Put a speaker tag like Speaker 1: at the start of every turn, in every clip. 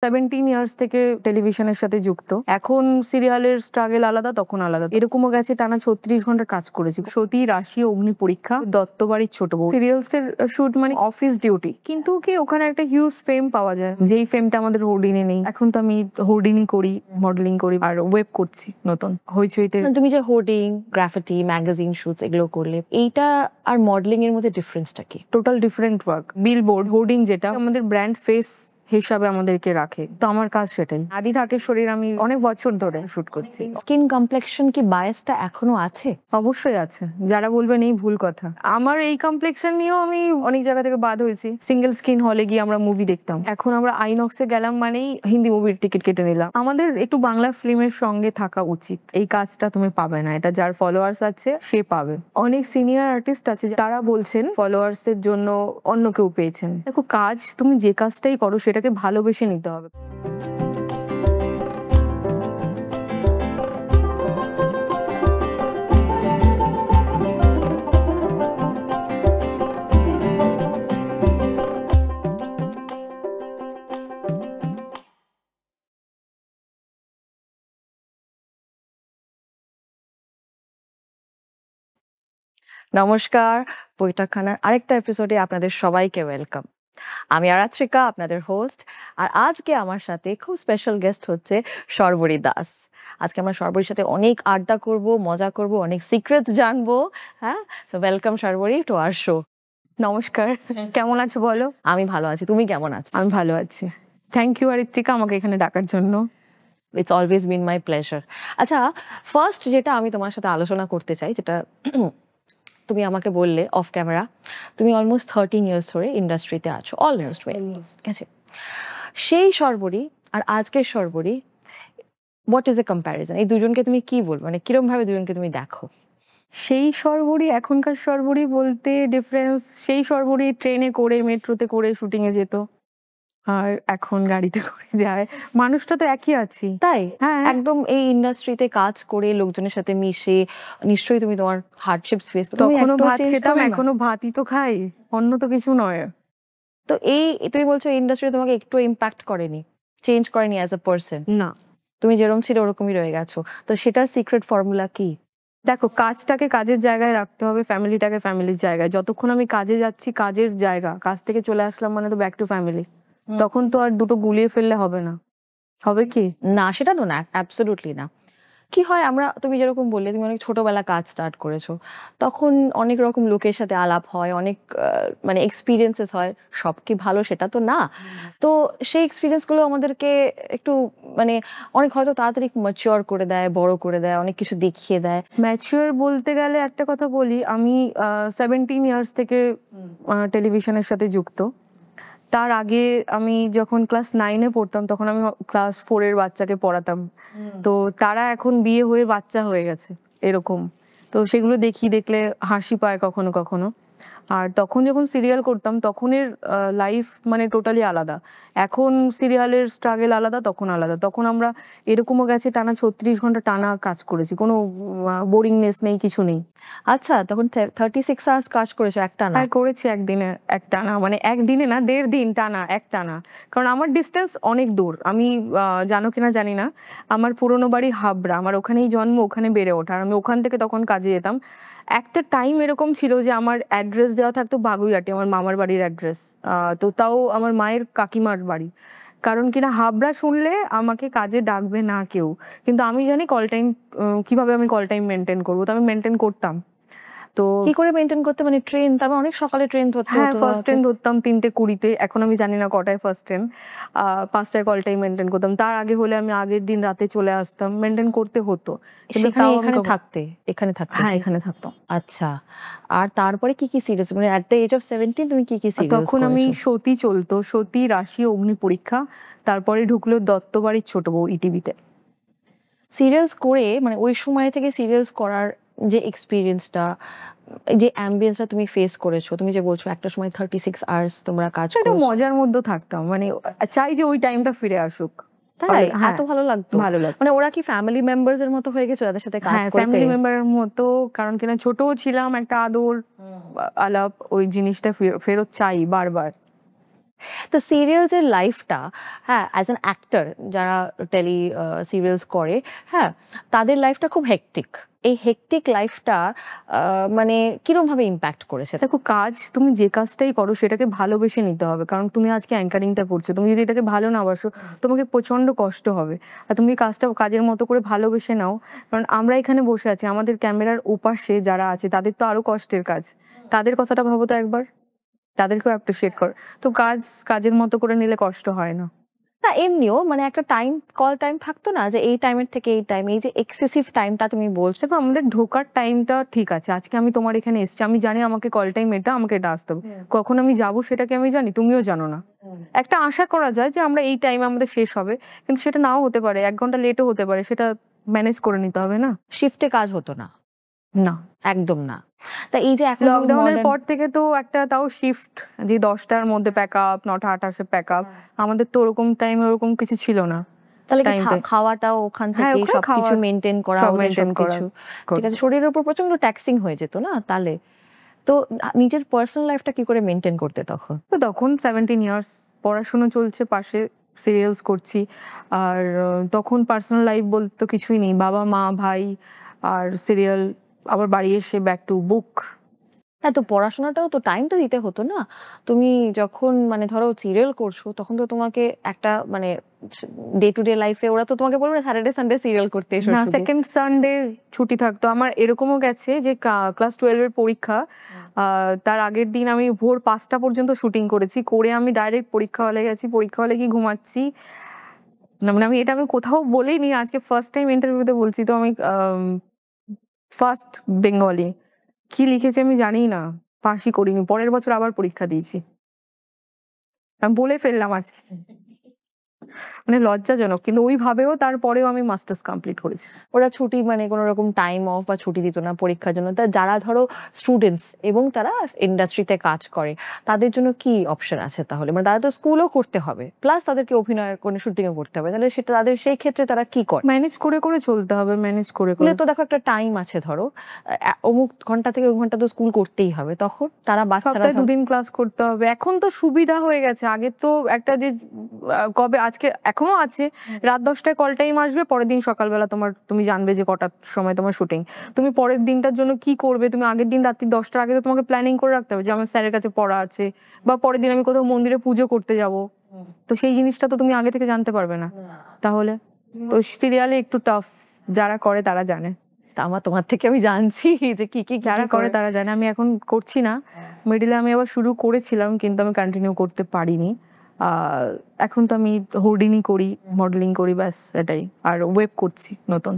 Speaker 1: 17 years থেকে টেলিভিশনের সাথে যুক্ত। এখন সিরিয়ালের স্ট্রাগল আলাদা, তখন আলাদা। এরকমও গেছে টানা 36 ঘন্টা কাজ করেছি। সতী, রাশি, অগ্নি পরীক্ষা, দত্তবাড়ির ছোট বউ। সিরিয়ালস এর শুট মানে অফিস ডিউটি, কিন্তু কি ওখানে একটা হিউজ ফেম পাওয়া যায়, যেই ফেমটা আমাদের হোর্ডিনে নেই। এখন তো আমি হোর্ডিনই করি, মডেলিং করি আর ওয়েব করছি নতুন হইচইতে।
Speaker 2: তুমি যে হোর্ডিং, গ্রাফিটি, ম্যাগাজিন শুটস এগুলো করলে, এইটা আর মডেলিং এর মধ্যে ডিফারেন্সটা কি?
Speaker 1: Total different work. Billboard, hoarding যেটা আমাদের ব্র্যান্ড ফেস হিসাবে আমাদেরকে রাখে, তো আমার কাজ সেটাই। আদি ঢাকের শরীর আমি অনেক বছর ধরে শুট করছি।
Speaker 2: স্কিন কমপ্লেকশন কি বায়াসটা এখনো আছে?
Speaker 1: অবশ্যই আছে, যারা বলবেন এই ভুল কথা। আমার এই কমপ্লেকশন নিয়েও আমি অনেক জায়গা থেকে বাদ হয়েছি। সিঙ্গেল স্ক্রিন হলে গিয়ে আমরা মুভি দেখতাম, এখন আমরা আইনক্সে গেলাম মানেই হিন্দি মুভির টিকিট কেটে নিলাম। আমাদের একটু বাংলা ফিল্মের সঙ্গে থাকা উচিত। এই কাজটা তুমি পাবে না, এটা যার ফলোয়ার্স আছে সে পাবে। অনেক সিনিয়র আর্টিস্ট আছে তারা বলছেন ফলোয়ার্স এর জন্য অন্য কেউ পেয়েছেন। দেখো, কাজ তুমি যে কাজটাই করো সেটাকে ভালোবেসে নিতে হবে।
Speaker 2: নমস্কার, বৈঠকখানার আরেকটা এপিসোডে আপনাদের সবাইকে ওয়েলকাম। আমি আরাত্রিকা, আপনাদের হোস্ট। আর আজকে আমার সাথে খুব স্পেশাল গেস্ট হচ্ছে শর্বরী দাস। আজকে আমরা শর্বরীর সাথে অনেক আড্ডা করব, মজা করব, অনেক সিক্রেটস জানবো। হ্যাঁ, তো welcome Sharbari to our show.
Speaker 1: নমস্কার, কেমন আছো বলো?
Speaker 2: আমি ভালো আছি, তুমি কেমন আছো?
Speaker 1: আমি ভালো আছি। থ্যাংক ইউ আরিত্রিকা আমাকে এখানে ডাকার জন্য।
Speaker 2: It's always been my pleasure. আচ্ছা, ফার্স্ট যেটা আমি তোমার সাথে আলোচনা করতে চাই, যেটা তুমি আমাকে বললে অফ ক্যামেরা, তুমি অলমোস্ট 13 ইয়ার্স ধরে ইন্ডাস্ট্রিতে আছো, অলমোস্ট ঠিক আছে। সেই শর্বরী আর আজকের Sharbari, what is a comparison? এই দুজনকে তুমি কি বলবো, মানে কিরম ভাবে দুজনকে তুমি দেখো?
Speaker 1: সেই শর্বরী এখনকার শর্বরী বলতে ডিফারেন্স, সেই শর্বরী ট্রেনে করে, মেট্রোতে করে শুটিং এ যেত, আর এখন গাড়িতে করে যায়। মানুষটা তো একই আছি,
Speaker 2: তাই?
Speaker 1: হ্যাঁ।
Speaker 2: একদম এই ইন্ডাস্ট্রিতে কাজ করে লোকজনের সাথে মিশে নিশ্চয়ই তুমি তোমার হার্ডশিপস ফেস করো।
Speaker 1: তখনও ভাত খেতাম, এখনো ভাতই তো খাই, অন্য তো কিছু নয়।
Speaker 2: তো এই তুমি বলছো ইন্ডাস্ট্রি তোমাকে একটু ইম্প্যাক্ট করেনি, চেঞ্জ করেনি অ্যাজ আ পার্সন?
Speaker 1: না,
Speaker 2: তুমি যেরকম ছিল ওরকমই রয়ে গেছো। তো সেটার সিক্রেট ফর্মুলা কি?
Speaker 1: দেখো, কাজটাকে কাজের জায়গায় রাখতে হবে, ফ্যামিলিটাকে ফ্যামিলির জায়গায়। যতক্ষণ আমি কাজে যাচ্ছি, কাজের জায়গা, কাজ থেকে চলে আসলাম মানে তো ব্যাক টু ফ্যামিলি। তখন তো আর দুটো গুলিয়ে ফেললে হবে না, হবে কি?
Speaker 2: না, সেটা না, অ্যাবসলিউটলি না। কি হয়, আমরা, তুমি যেরকম বললে তুমি অনেক ছোটবেলা কাজ স্টার্ট করেছো, তখন অনেক রকম লোকের সাথে আলাপ হয়, অনেক মানে এক্সপিরিয়েন্সেস হয়। সব কি ভালো সেটা তো না। তো সেই এক্সপিরিয়েন্সগুলো আমাদেরকে একটু মানে অনেক হয়তো তাড়াতাড়ি ম্যাচিওর করে দেয়, বড় করে দেয়, অনেক কিছু দেখিয়ে দেয়।
Speaker 1: ম্যাচিওর বলতে গেলে একটা কথা বলি, আমি 17 ইয়ার্স থেকে টেলিভিশনের সাথে যুক্ত। তার আগে আমি যখন ক্লাস 9-এ পড়তাম, তখন আমি ক্লাস 4-এর বাচ্চাকে পড়াতাম। তো তারা এখন বিয়ে হয়ে বাচ্চা হয়ে গেছে এরকম। তো সেগুলো দেখলে হাসি পায় কখনো কখনো। আর তখন যখন সিরিয়াল করতাম তখনের লাইফ মানে টোটালি আলাদা। এখন সিরিয়ালের স্ট্রাগল আলাদা, তখন আলাদা। তখন আমরা এরকমও গেছে টানা 36 ঘন্টা টানা কাজ করেছি, কোনো বোরিংনেস নেই, কিছু নেই।
Speaker 2: আচ্ছা, তখন 36 আওয়ার্স কাজ করেছো একটানা?
Speaker 1: হ্যাঁ, করেছি একদিনে একটানা, মানে একদিনে না, 1.5 দিন টানা একটানা। কারণ আমার ডিস্টেন্স অনেক দূর। আমি জানো কিনা জানি না, আমার পুরোনো বাড়ি হাবড়া, আমার ওখানেই জন্ম, ওখানে বেড়ে ওঠা। আর আমি ওখান থেকে তখন কাজে যেতাম। একটা টাইম এরকম ছিল যে আমার অ্যাড্রেস দেওয়া থাকতো বাগুইয়াটি, আমার মামার বাড়ির অ্যাড্রেস। তো তাও আমার মায়ের কাকিমার বাড়ি। কারণ কিনা হাবড়া শুনলে আমাকে কাজে ডাকবে না কেউ, কিন্তু আমি জানি কল টাইম কিভাবে আমি কল টাইম মেনটেন করবো, তো আমি মেনটেন করতাম। তো
Speaker 2: কি করে মেনটেন করতে, মানে ট্রেন, তারপর অনেক সকালে ট্রেন ধরতে
Speaker 1: হ্যাঁ,
Speaker 2: হতো?
Speaker 1: ফার্স্ট ট্রেন ধরতাম 3:20-তে। এখন আমি জানি না কটায় ফার্স্ট ট্রেন। 5টায় কল টাইম মেনটেন করতাম। তার আগে হলে আমি আগের দিন রাতে চলে আসতাম, মেনটেন করতে হতো। কিন্তু তাও আমি
Speaker 2: এখানে থাকতে?
Speaker 1: হ্যাঁ, এখানে থাকতাম।
Speaker 2: আচ্ছা, আর তারপরে কি কি সিরিয়াস, মানে এট দ্য এজ অফ 17 তুমি কি কি সিরিয়াস
Speaker 1: তখন আমি সতী চলতো, সতী, রাশি, অগ্নি পরীক্ষা, তারপরে ঢুকলো দত্তবাড়ির ছোট বউ ইটিভিতে।
Speaker 2: সিরিয়ালস করে, মানে ওই সময় থেকে সিরিয়ালস করার যে এক্সপিরিয়েন্সটা, যে অ্যাম্বিয়েন্সটা তুমি ফেস করেছো, তুমি যে বলছো একটা সময় 36 আওয়ার্স তোমরা কাজ
Speaker 1: একটা
Speaker 2: করেছো,
Speaker 1: মজার মধ্যে থাকতাম, মানে চাই যে ওই টাইমটা ফিরে আসুক।
Speaker 2: তাই?
Speaker 1: হ্যাঁ,
Speaker 2: এত ভালো লাগতো?
Speaker 1: ভালো লাগতো।
Speaker 2: মানে ওরা কি ফ্যামিলি মেম্বার্স এর মতো হয়ে গেছে যাদের সাথে কাজ
Speaker 1: হ্যাঁ,
Speaker 2: করতে?
Speaker 1: ফ্যামিলি মেম্বারের মতো। কারণ কিনা ছোটও ছিলাম, একটা আদর আলাপ, ওই জিনিসটা ফেরত চাই বারবার।
Speaker 2: তো সিরিয়ালস এর লাইফটা, হ্যাঁ, অ্যাজ অ্যান অ্যাক্টর যারা টেলি সিরিয়ালস করে, হ্যাঁ, তাদের লাইফটা খুব হেক্টিক। এই হেক্টিক লাইফটা মানে কিরম ভাবে ইম্প্যাক্ট করেছে?
Speaker 1: দেখো, কাজ তুমি যে কাজটাই করো সেটাকে ভালোবেসে নিতে হবে, কারণ তুমি আজকে অ্যাঙ্কারিংটা করছো, তুমি যদি এটাকে ভালো না বাসো তোমাকে প্রচন্ড কষ্ট হবে। আর তুমি কাজটা কাজের মতো করে ভালোবেসে নাও, কারণ আমরা এখানে বসে আছি, আমাদের ক্যামেরার ওপাশে যারা আছে তাদের তো আরো কষ্টের কাজ, তাদের কথাটা ভাবো তো একবার, তাদেরকেও অ্যাপ্রিসিয়েট কর। তো কাজ কাজের মতো করে নিলে কষ্ট হয় না।
Speaker 2: না এমনিও মানে একটা টাইম, কল টাইম থাকতো না যে এই টাইমের থেকে এই টাইম, এই যে এক্সেসিভ টাইমটা তুমি বলছো।
Speaker 1: দেখো, আমাদের ঢোকার টাইমটা ঠিক আছে, আজকে আমি তোমার এখানে এসেছি, আমি জানি আমাকে কল টাইম এটা, আমাকে এটা আসতে হবে, কখন আমি যাবো সেটাকে আমি জানি, তুমিও জানো না। একটা আশা করা যায় যে আমরা এই টাইমে আমাদের শেষ হবে, কিন্তু সেটা নাও হতে পারে, 1 ঘন্টা লেটও হতে পারে, সেটা ম্যানেজ করে নিতে হবে না।
Speaker 2: শিফটে কাজ হতো না,
Speaker 1: না,
Speaker 2: একদম না। তা এই যে এখন
Speaker 1: লকডাউনের পর থেকে তো একটা তাও শিফট, যে 10টার মধ্যে প্যাক আপ, 9টা 28-এ প্যাক আপ, আমাদের তো ওরকম টাইম ওরকম কিছু ছিল না।
Speaker 2: তাহলে কি
Speaker 1: টাইমটা
Speaker 2: খাওয়াটাও ওখান
Speaker 1: হ্যাঁ,
Speaker 2: থেকে
Speaker 1: ওখানে
Speaker 2: সবকিছু
Speaker 1: খাওয়া
Speaker 2: মেনটেন করা,
Speaker 1: সব
Speaker 2: ওদের
Speaker 1: মেনটেন করা
Speaker 2: সবকিছু ঠিক আছে, শরীরের উপর প্রচন্ড ট্যাক্সিং হয়ে যেত না তাহলে? তো নিজের পার্সোনাল লাইফটা কি করে মেনটেন করতে তখন?
Speaker 1: তো তখন 17 ইয়ার্স, পড়াশুনো চলছে পাশে, সিরিয়ালস করছি, আর তখন পার্সোনাল লাইফ বলতে তো কিছুই নেই, বাবা মা ভাই আর সিরিয়াল, আবার বাড়ি এসে ব্যাক টু বুক।
Speaker 2: হ্যাঁ, তো পড়াশোনাটাও তো টাইম তো দিতে হতো না? তুমি যখন মানে ধরো সিরিয়াল করছো তখন তো তোমাকে একটা মানে ডে টু ডে লাইফে ওরা তো তোমাকে বলবে না স্যাটারডে সানডে সিরিয়াল করতে এসো
Speaker 1: না,
Speaker 2: শুধু।
Speaker 1: সেকেন্ড সানডে ছুটি থাকতো আমার, এরকমও গেছে যে ক্লাস 12-এর পরীক্ষা, তার আগের দিন আমি ভোর 5টা পর্যন্ত শুটিং করেছি, করে আমি ডাইরেক্ট পরীক্ষা হলে গেছি, পরীক্ষা হলে গিয়ে ঘুমাচ্ছি। না মানে আমি এটা আমি কোথাও বলিনি, আজকে ফার্স্ট টাইম ইন্টারভিউতে বলছি। তো আমি ফার্স্ট বেঙ্গলি, কি লিখেছি আমি জানি না, পাসই করিনি, পরের বছর আবার পরীক্ষা দিয়েছি। আমি বলে ফেললাম আজকে, মানে লজ্জাজনক, কিন্তু ওইভাবেও তারপরেও আমি মাস্টার্স কমপ্লিট করেছি।
Speaker 2: ওরা ছুটি মানে কোনো রকম টাইম অফ বা ছুটি দিত না পরীক্ষার জন্য। তা যারা ধরো স্টুডেন্টস এবং তারা ইন্ডাস্ট্রিতে কাজ করে তাদের জন্য কি অপশন আছে তাহলে? মানে তারা তো স্কুলও করতে হবে প্লাস তাদেরকে অভিনয়ের কোনো শুটিংও করতে হবে, তাহলে সেটা তাদের সেই ক্ষেত্রে তারা কি করে?
Speaker 1: ম্যানেজ করে করে চলতে হবে, ম্যানেজ করে
Speaker 2: স্কুলে
Speaker 1: করে।
Speaker 2: তো দেখো একটা টাইম আছে, ধরো অমুক ঘন্টা থেকে অমুক ঘন্টা তো স্কুল করতেই হবে, তখন তারা বাচ্চারা
Speaker 1: সপ্তাহে 2 দিন ক্লাস করতে হবে। এখন তো সুবিধা হয়ে গেছে, আগে তো একটা যে কবে আজকে এখনো আছে, রাত 10টায় কল টাইম আসবে, পরের দিন সকালবেলা তুমি জানবে যে কটার সময় তোমার শুটিং, তুমি পরের দিনটার জন্য কি করবে, তুমি আগের দিন রাত্রি 10টার আগে তো তোমাকে প্ল্যানিং করে রাখতে হবে যে আমার স্যারের কাছে পড়া আছে, বা পরের দিন আমি কোথাও মন্দিরে পুজো করতে যাব, তো সেই জিনিসটা তো তুমি আগে থেকে জানতে পারবে না। তাহলে তো সিরিয়ালে একটু টাফ, যারা করে তারা জানে,
Speaker 2: তা আমার তোমার থেকে আমি জানছি যে কি কি
Speaker 1: যারা করে তারা জানে। আমি এখন করছি না, মিডিলে আমি আবার শুরু করেছিলাম কিন্তু আমি কন্টিনিউ করতে পারিনি। এখন তো আমি হোর্ডিংই করি, মডেলিং করি, ব্যাস এটাই, আর ওয়েব করছি নতুন।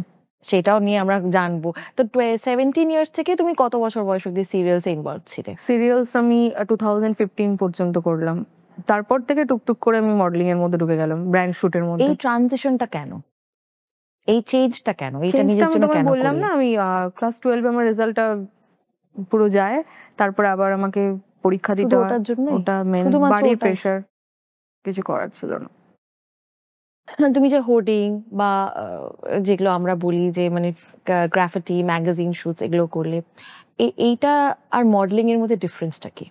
Speaker 2: সেটাও নিয়ে আমরা জানবো। তো 17 ইয়ার্স থেকে তুমি কত বছর বয়স অব্দি সিরিয়ালসে ইনভলভ ছিলে?
Speaker 1: সিরিয়ালস আমি 2015 পর্যন্ত করলাম, তারপর থেকে টুকটুক করে আমি মডেলিং এর মধ্যে ঢুকে গেলাম, ব্র্যান্ড শুটের মধ্যে।
Speaker 2: এই ট্রানজিশনটা কেন, এই চেঞ্জটা কেন, এইটা
Speaker 1: চেঞ্জটা
Speaker 2: নিজের
Speaker 1: আমি
Speaker 2: জন্য
Speaker 1: তোমায়
Speaker 2: কেন
Speaker 1: বললাম
Speaker 2: করলে?
Speaker 1: না, আমি ক্লাস 12 আমার রেজাল্টটা পুরো যায়, তারপরে আবার আমাকে পরীক্ষা দিতে
Speaker 2: শুধু
Speaker 1: হয়,
Speaker 2: ওটার জন্যই?
Speaker 1: ওটা মেন,
Speaker 2: শুধুমাত্র
Speaker 1: বাড়ির
Speaker 2: ওটাই?
Speaker 1: প্রেশার, কিছু করার ছিল না।
Speaker 2: তুমি যে হোর্ডিং বা যেগুলো আমরা বলি যে মানে গ্রাফিটি, ম্যাগাজিন শুটস এগুলো করলে, এইটা আর মডেলিং এর মধ্যে ডিফারেন্সটা কি?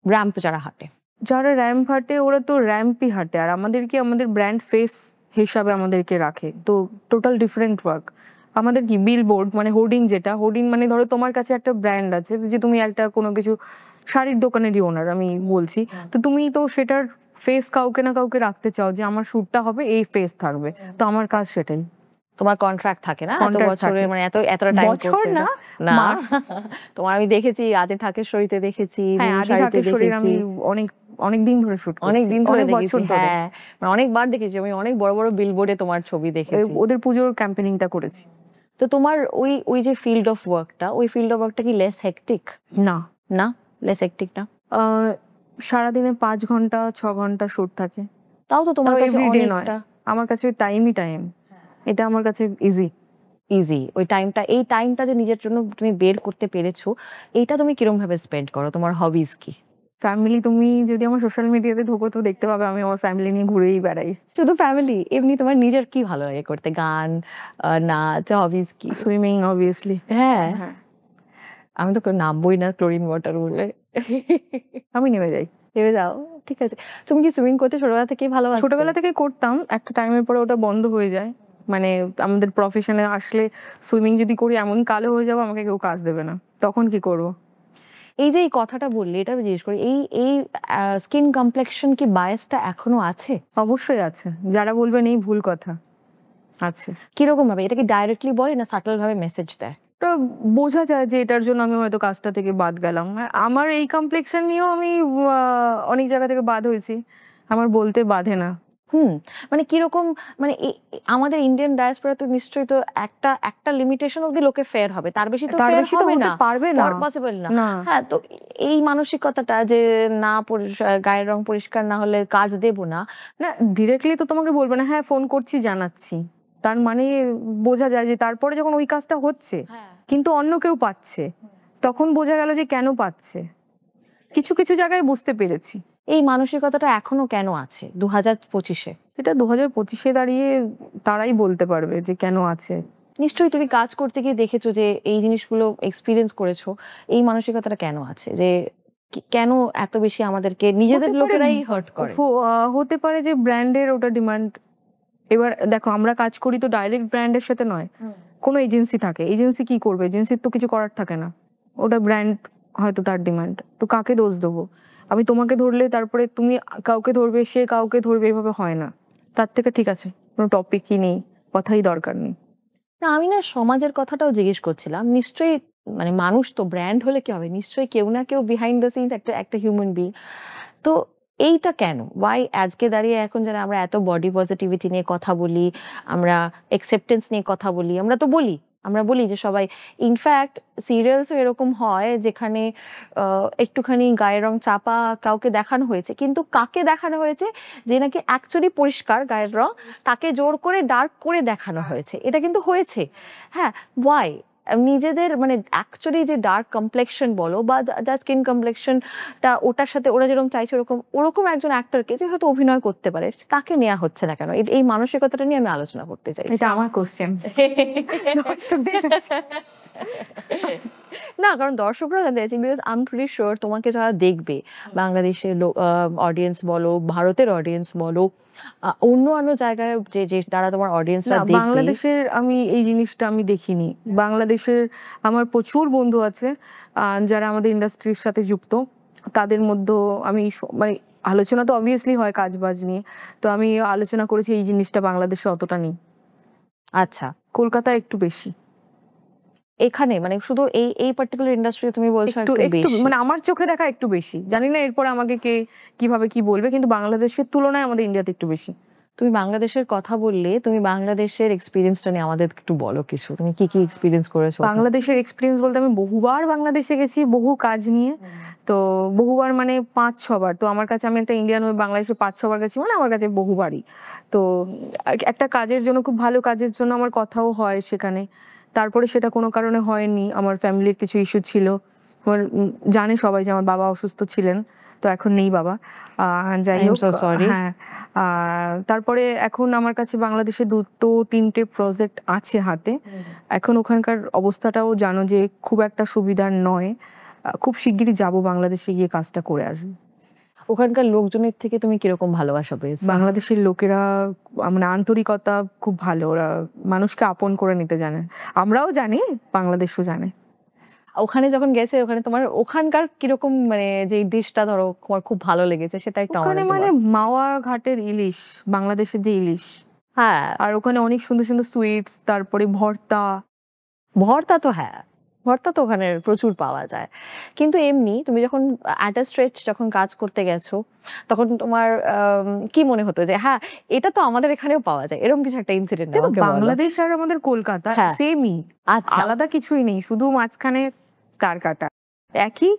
Speaker 2: র্যাম্প যারা হাঁটে।
Speaker 1: যারা র্যাম্প হাঁটে ওরা তো র্যাম্পই হাঁটে, আর আমাদেরকে আমাদের ব্র্যান্ড ফেস হিসাবে আমাদেরকে রাখে, তো টোটাল ডিফারেন্ট ওয়ার্ক। আমাদের কি বিলবোর্ড মানে হোর্ডিং, যেটা হোর্ডিং মানে ধরো তোমার কাছে একটা ব্র্যান্ড আছে, যে তুমি একটা কোনো কিছু শাড়ির দোকানেরই ওনার আমি বলছি, তো তুমি তো সেটার ফেস কাউকে না কাউকে রাখতে চাও, যে আমার শ্যুটটা হবে এই ফেস থাকবে, তো আমার কাজ সেটাই।
Speaker 2: তোমার কন্ট্রাক্ট থাকে না এত
Speaker 1: Contract
Speaker 2: বছরের,
Speaker 1: থাকে।
Speaker 2: মানে এতটা টাইম
Speaker 1: বছর
Speaker 2: করতে
Speaker 1: না,
Speaker 2: না?
Speaker 1: মাস।
Speaker 2: তোমার আমি দেখেছি আদি ঢাকেশ্বরীতে দেখেছি,
Speaker 1: হ্যাঁ,
Speaker 2: নীল
Speaker 1: আদি
Speaker 2: শাড়িতে
Speaker 1: ঢাকেশ্বরীর
Speaker 2: দেখেছি,
Speaker 1: আমি অনেক অনেক দিন ধরে শুট
Speaker 2: অনেক
Speaker 1: করছি,
Speaker 2: দিন ধরে
Speaker 1: অনেক
Speaker 2: দেখেছি,
Speaker 1: বছর ধরে।
Speaker 2: হ্যাঁ, মানে অনেকবার দেখেছি, আমি অনেক বড় বড় বিলবোর্ডে তোমার ছবি দেখেছি।
Speaker 1: ওদের পুজোর ক্যাম্পেনিংটা করেছি।
Speaker 2: তো তোমার ওই ওই যে ফিল্ড অফ ওয়ার্কটা, ওই ফিল্ড অফ ওয়ার্কটা কি লেস হেক্টিক?
Speaker 1: না,
Speaker 2: না, লেস হেক্টিক না?
Speaker 1: সারাদিনে 5 ঘন্টা 6 ঘন্টা শুট থাকে,
Speaker 2: তাও তো তোমার
Speaker 1: তাও
Speaker 2: কাছে
Speaker 1: এভরিডে নয়,
Speaker 2: অনেকটা
Speaker 1: আমার কাছে টাইমই টাইম, এটা আমার কাছে ইজি।
Speaker 2: ইজি। ওই টাইমটা, এই টাইমটা যে নিজের জন্য তুমি বের করতে পেরেছো, এইটা তুমি কিরম ভাবে স্পেন্ড করো? তোমার হবিজ কি?
Speaker 1: ফ্যামিলি, তুমি যদি আমার সোশ্যাল মিডিয়াতে ঢোকো তো দেখতে পাবে আমি আমার ফ্যামিলি নিয়ে ঘুরেই বেড়াই।
Speaker 2: শুধু ফ্যামিলি? এমনি তোমার নিজের কি ভালো লাগে করতে? গান, নাচ, হবিজ কি?
Speaker 1: Swimming obviously.
Speaker 2: হ্যাঁ,
Speaker 1: হ্যাঁ,
Speaker 2: আমি তো নামবই না ক্লোরিন ওয়াটার বলে।
Speaker 1: আমি নেমে যাই।
Speaker 2: ভেবে যাও। ঠিক আছে। তুমি কি সুইমিং করতে ছোটবেলা থেকেই ভালোবাসতে?
Speaker 1: ছোটবেলা থেকে করতাম, একটা টাইমের পরে ওটা বন্ধ হয়ে যায়। মানে আমাদের প্রফেশনে আসলে সুইমিং যদি করি এমন কালো হয়ে যাবো আমাকে কেউ কাজ দেবে না, তখন কি করব?
Speaker 2: এই যে এই কথাটা বললে, এটা আমি জিজ্ঞেস করি, এই স্কিন কমপ্লেকশন কি বায়াসটা এখনো আছে?
Speaker 1: অবশ্যই আছে, যারা বলবেন এই ভুল কথা। আছে।
Speaker 2: কিরকম ভাবে? এটা কি ডাইরেক্টলি বলে না সাটল ভাবে মেসেজ দেয়?
Speaker 1: ওটা বোঝা যায় যে এটার জন্য আমি হয়তো কাজটা থেকে বাদ গেলাম। আমার এই কমপ্লেক্সন নিয়েও আমি অনেক জায়গা থেকে বাদ হয়েছি, আমার বলতে বাধে না।
Speaker 2: হুম, মানে কিরকম, মানে আমাদের ইন্ডিয়ান ডায়াসপোরা তো নিশ্চয়ই তো একটা একটা লিমিটেশন অব্দি লোকে ফেয়ার হবে, তার বেশি তো
Speaker 1: তার
Speaker 2: ফেয়ার
Speaker 1: বেশি তো
Speaker 2: হবে
Speaker 1: হতে
Speaker 2: না,
Speaker 1: পারবে না।
Speaker 2: পসিবল না।
Speaker 1: না,
Speaker 2: হ্যাঁ, তো এই মানসিকতাটা যে না গায়ের রং পরিষ্কার না হলে কাজ দেব না।
Speaker 1: না ডিরেক্টলি তো তোমাকে বলবে না হ্যাঁ ফোন করছি জানাচ্ছি, তার মানে বোঝা যায় যে তারপরে যখন ওই কাজটা হচ্ছে
Speaker 2: হ্যাঁ।
Speaker 1: কিন্তু অন্য কেউ পাচ্ছে, তখন বোঝা গেল যে কেন পাচ্ছে। কিছু কিছু জায়গায় বুঝতে পেরেছি।
Speaker 2: এই মানসিকতাটা এখনো কেন আছে 2025-এ?
Speaker 1: এটা 2025-এ দাঁড়িয়ে তারাই বলতে পারবে যে কেন আছে।
Speaker 2: নিশ্চয়ই তুমি কাজ করতে গিয়ে দেখেছো যে এই জিনিসগুলো এক্সপিরিয়েন্স করেছো, এই মানসিকতাটা কেন আছে যে কেন এত বেশি আমাদেরকে নিজেদের
Speaker 1: হতে পারে
Speaker 2: লোকেরাই হার্ট করে?
Speaker 1: হতে পারে যে ব্র্যান্ডের ওটা ডিমান্ড। এবার দেখো আমরা কাজ করি তো ডাইরেক্ট ব্র্যান্ডের সাথে নয়, কোনো এজেন্সি থাকে, এজেন্সি কি করবে, এজেন্সির তো কিছু করার থাকে না, ওটা ব্র্যান্ড হয়তো তার ডিমান্ড, তো কাকে দোষ দেবো? আমি তোমাকে ধরলে তারপরে তুমি কাউকে ধরবে, সে কাউকে ধরবে, এভাবে হয় না। তার থেকে ঠিক আছে কোনো টপিকই নেই, কথাই দরকার নেই।
Speaker 2: না, আমি না সমাজের কথাটাও জিজ্ঞেস করছিলাম। নিশ্চয়ই, মানে মানুষ তো ব্র্যান্ড হলে কি হবে? নিশ্চয়ই কেউ না কেউ বিহাইন্ড দ্য সিনস একটা একটা হিউম্যান বিং। তো এইটা কেন? ওয়াই আজকে দাঁড়িয়ে এখন যারা আমরা এত বডি পজিটিভিটি নিয়ে কথা বলি, আমরা অ্যাকসেপ্টেন্স নিয়ে কথা বলি, আমরা তো বলি। আমরা বলি যে সবাই, ইনফ্যাক্ট সিরিয়ালসও এরকম হয় যেখানে একটুখানি গায়ের রং চাপা কাউকে দেখানো হয়েছে। কিন্তু কাকে দেখানো হয়েছে? যে নাকি অ্যাকচুয়ালি পরিষ্কার গায়ের রং, তাকে জোর করে ডার্ক করে দেখানো হয়েছে। এটা কিন্তু হয়েছে। হ্যাঁ, ওয়াই? নিজেদের মানে অ্যাকচুয়ালি যে ডার্ক কমপ্লেকশন বলো বা যা স্কিন কমপ্লেকশনটা, ওটার সাথে ওরা যেরকম চাইছে ওরকম ওরকম একজন অ্যাক্টরকে যে হয়তো অভিনয় করতে পারে, তাকে নেওয়া হচ্ছে না কেন? এই মানসিকতাটা নিয়ে আমি আলোচনা করতে চাইছি।
Speaker 1: এটা আমার কোশ্চেন।
Speaker 2: না, কারণ দর্শকরা জানতে চাইছে, because I am pretty sure তোমাকে যারা দেখবে, বাংলাদেশের অডিয়েন্স বলো, ভারতের অডিয়েন্স বলো, অন্য জায়গায় যে যে যারা তোমার অডিয়েন্সরা
Speaker 1: না,
Speaker 2: দেখবে।
Speaker 1: বাংলাদেশের আমি এই জিনিসটা আমি দেখিনি। বাংলাদেশের আমার প্রচুর বন্ধু আছে যারা আমাদের ইন্ডাস্ট্রির সাথে যুক্ত, তাদের মধ্যে আমি মানে আলোচনা তো অবভিয়াসলি হয় কাজ বাজ নিয়ে, তো আমি আলোচনা করেছি এই জিনিসটা বাংলাদেশে অতটা নেই,
Speaker 2: আচ্ছা,
Speaker 1: কলকাতায় একটু বেশি।
Speaker 2: এখানে মানে শুধু এই এই পার্টিকুলার ইন্ডাস্ট্রি তুমি বলছো
Speaker 1: একটু
Speaker 2: একটু
Speaker 1: একটু
Speaker 2: বেশি।
Speaker 1: মানে আমার চোখে দেখা একটু বেশি, জানি না এরপরে আমাকে কে কিভাবে কি বলবে, কিন্তু বাংলাদেশের তুলনায় আমাদের ইন্ডিয়াতে একটু বেশি।
Speaker 2: তুমি বাংলাদেশের কথা বললে, তুমি বাংলাদেশের এক্সপিরিয়েন্সটা নিয়ে আমাদের একটু বলো কিছু। তুমি কি কি এক্সপিরিয়েন্স করেছো ওখানে?
Speaker 1: বাংলাদেশের এক্সপিরিয়েন্স বলতে আমি বহুবার বাংলাদেশে গেছি, বহু কাজ নিয়ে। তো বহুবার মানে 5-6 বার, তো আমার কাছে, আমি একটা ইন্ডিয়ান হয়ে বাংলাদেশে 5-6 বার গেছি মানে আমার কাছে বহুবারই। তো একটা কাজের জন্য, খুব ভালো কাজের জন্য আমার কথাও হয় সেখানে, তারপরে সেটা কোনো কারণে হয়নি, আমার ফ্যামিলির কিছু ইস্যু ছিল। আমার জানে সবাই যে আমার বাবা অসুস্থ ছিলেন, তো এখন নেই বাবা। যাই
Speaker 2: I am
Speaker 1: হোক,
Speaker 2: so sorry.
Speaker 1: হ্যাঁ, তারপরে এখন আমার কাছে বাংলাদেশে 2-3টে প্রজেক্ট আছে হাতে। এখন ওখানকার অবস্থাটাও জানো যে খুব একটা সুবিধার নয়। খুব শিগগিরই যাব বাংলাদেশে, গিয়ে কাজটা করে আসবো।
Speaker 2: ওখানকার লোকজনের থেকে তুমি কিরকম ভালোবাসা পেয়েছো?
Speaker 1: বাংলাদেশের লোকেরা মানে আন্তরিকতা খুব ভালো, ওরা মানুষকে আপন করে নিতে জানে, আমরাও জানি, বাংলাদেশও জানে।
Speaker 2: ওখানে যখন গেছে, ওখানে তোমার ওখানকার কিরকম, মানে যে ডিশটা ধরো তোমার খুব ভালো লেগেছে সেটা একটু
Speaker 1: ওখানে
Speaker 2: আমাদেরকে
Speaker 1: মানে
Speaker 2: বলো।
Speaker 1: মাওয়া ঘাটের ইলিশ, বাংলাদেশের যে ইলিশ,
Speaker 2: হ্যাঁ,
Speaker 1: আর ওখানে অনেক সুন্দর সুন্দর সুইটস, তারপরে ভর্তা।
Speaker 2: ভর্তা তো হ্যাঁ, ভর্তা তো ওখানে প্রচুর পাওয়া যায়। কিন্তু এমনি তুমি যখন অ্যাট আ স্ট্রেচ যখন কাজ করতে গেছো, তখন তোমার কি মনে হতো যে হ্যাঁ, এটা তো আমাদের এখানেও পাওয়া যায়? এরকম কিছু একটা ইনসিডেন্ট
Speaker 1: দেখো
Speaker 2: আমাকে বলো।
Speaker 1: বাংলাদেশ আর আমাদের কলকাতা
Speaker 2: হ্যাঁ।
Speaker 1: সেমই,
Speaker 2: আচ্ছা।
Speaker 1: আলাদা কিছুই নেই, শুধু মাঝখানে তার কাটা, একই,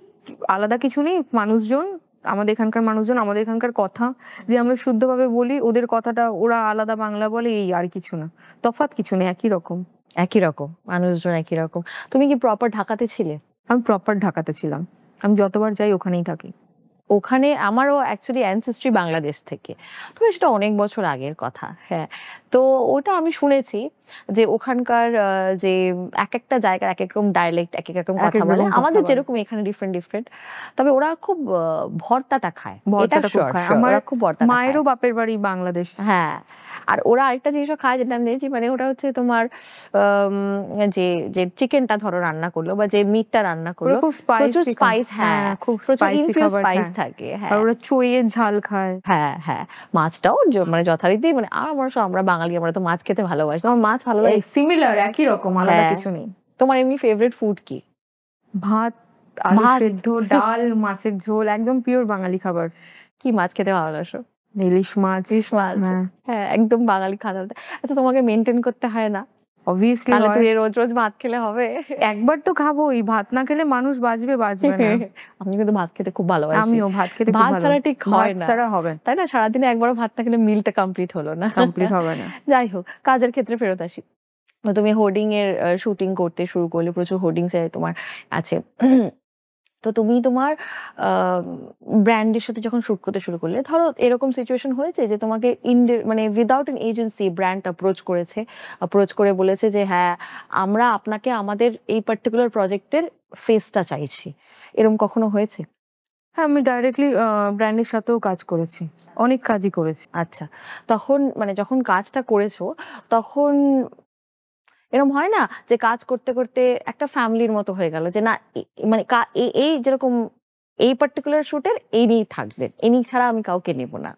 Speaker 1: আলাদা কিছু নেই। মানুষজন, আমাদের এখানকার মানুষজন, আমাদের এখানকার কথা যে আমরা শুদ্ধভাবে বলি, ওদের কথাটা ওরা আলাদা বাংলা বলে, এই আর কিছু না, তফাৎ কিছু নেই, একই রকম।
Speaker 2: একই রকম মানুষজন, একই রকম। তুমি কি প্রপার ঢাকাতে ছিলে?
Speaker 1: আমি প্রপার ঢাকাতে ছিলাম, আমি যতবার যাই ওখানেই থাকি।
Speaker 2: ওখানে আমারও অ্যাকচুয়ালি অ্যানসেস্ট্রি বাংলাদেশ থেকে, তবে সেটা অনেক বছর আগের কথা। হ্যাঁ, তো ওটা আমি শুনেছি যে ওখানকার যে এক একটা জায়গার এক এক রকম ডায়ালেক্ট, এক এক রকম
Speaker 1: এক
Speaker 2: কথা
Speaker 1: এক
Speaker 2: বলে,
Speaker 1: রকম কথা
Speaker 2: আমাদের
Speaker 1: বলে।
Speaker 2: যেরকম এখানে ডিফারেন্ট ডিফারেন্ট, তবে ওরা খুব ভর্তাটা খায়, এটা
Speaker 1: ভর্তাটা খুব
Speaker 2: শিওর
Speaker 1: খায়।
Speaker 2: শিওর,
Speaker 1: আমার
Speaker 2: ওরা খুব ভর্তাটা খায়।
Speaker 1: মায়েরও বাপের বাড়ি বাংলাদেশ।
Speaker 2: হ্যাঁ, আর ওরা আরেকটা জিনিসও খায় যেটা আমি জেনেছি, মানে ওটা হচ্ছে তোমার আম, যে যে চিকেনটা ধরো রান্না করলো বা যে মিটটা রান্না
Speaker 1: ওরা
Speaker 2: করলো,
Speaker 1: খুব
Speaker 2: প্রচুর
Speaker 1: স্পাইসি
Speaker 2: স্পাইস, হ্যাঁ
Speaker 1: খুব
Speaker 2: প্রচুর
Speaker 1: স্পাইসি
Speaker 2: ইনফিউজ
Speaker 1: খাবার
Speaker 2: স্পাইস
Speaker 1: খায়।
Speaker 2: থাকে,
Speaker 1: আর
Speaker 2: হ্যাঁ
Speaker 1: ওরা চইয়ের ঝাল খায়।
Speaker 2: হ্যাঁ হ্যাঁ। মাছটাও মানে যথারীতি, মানে আমরা বাঙালি, আমরা তো মাছ খেতে ভালোবাসি। তোমার মাছ ভালো লাগে?
Speaker 1: সিমিলার, একই রকম, আলাদা
Speaker 2: হ্যাঁ।
Speaker 1: কিছু নেই।
Speaker 2: তোমার এমনি ফেভারিট ফুড কি?
Speaker 1: ভাত, আলু
Speaker 2: ভাত।
Speaker 1: সেদ্ধ, ডাল, মাছের ঝোল, একদম পিওর বাঙালি খাবার।
Speaker 2: কি মাছ খেতে ভালোবাসো?
Speaker 1: ইলিশ মাছ।
Speaker 2: ইলিশ মাছ।
Speaker 1: হ্যাঁ,
Speaker 2: হ্যাঁ, একদম বাঙালি খাবার। আচ্ছা, তোমাকে মেনটেন করতে হয় না?
Speaker 1: অবভিয়াসলি
Speaker 2: তাহলে
Speaker 1: হয়।
Speaker 2: তুই রোজ রোজ ভাত খেলে হবে?
Speaker 1: একবার তো খাবোই, ভাত না খেলে মানুষ বাঁচবে বাঁচবে না।
Speaker 2: আমি কিন্তু ভাত খেতে খুব ভালোবাসি।
Speaker 1: আমিও ভাত খেতে খুব
Speaker 2: ভাত
Speaker 1: ভালো।
Speaker 2: ছাড়া ঠিক হয়
Speaker 1: ভাত
Speaker 2: না,
Speaker 1: ছাড়া হবে
Speaker 2: তাই না? সারাদিনে একবারও ভাত না খেলে মিলটা কমপ্লিট হলো না।
Speaker 1: কমপ্লিট হবে না।
Speaker 2: যাই হোক, কাজের ক্ষেত্রে ফেরত আসি। তো তুমি হোর্ডিং এর শুটিং করতে শুরু করলে, প্রচুর হোর্ডিংস তোমার আছে। তো তুমি তোমার ব্র্যান্ডের সাথে যখন শুট করতে শুরু করলে, ধরো এরকম সিচুয়েশন হয়েছে যে তোমাকে মানে without N agency brand approach করে বলেছে যে হ্যাঁ, আমরা আপনাকে আমাদের এই পার্টিকুলার প্রজেক্টের ফেসটা চাইছি, এরকম কখনো হয়েছে?
Speaker 1: হ্যাঁ, আমি ডাইরেক্টলি ব্র্যান্ডের সাথেও কাজ করেছি, অনেক কাজই করেছি।
Speaker 2: আচ্ছা, তখন মানে যখন কাজটা করেছো, তখন এরকম হয় না যে কাজ করতে করতে একটা ফ্যামিলির মতো হয়ে গেল, যে না মানে এই যেরকম এই পার্টিকুলার শুটের এই নিয়েই থাকবেন, এই নিয়ে ছাড়া আমি কাউকে নেব না,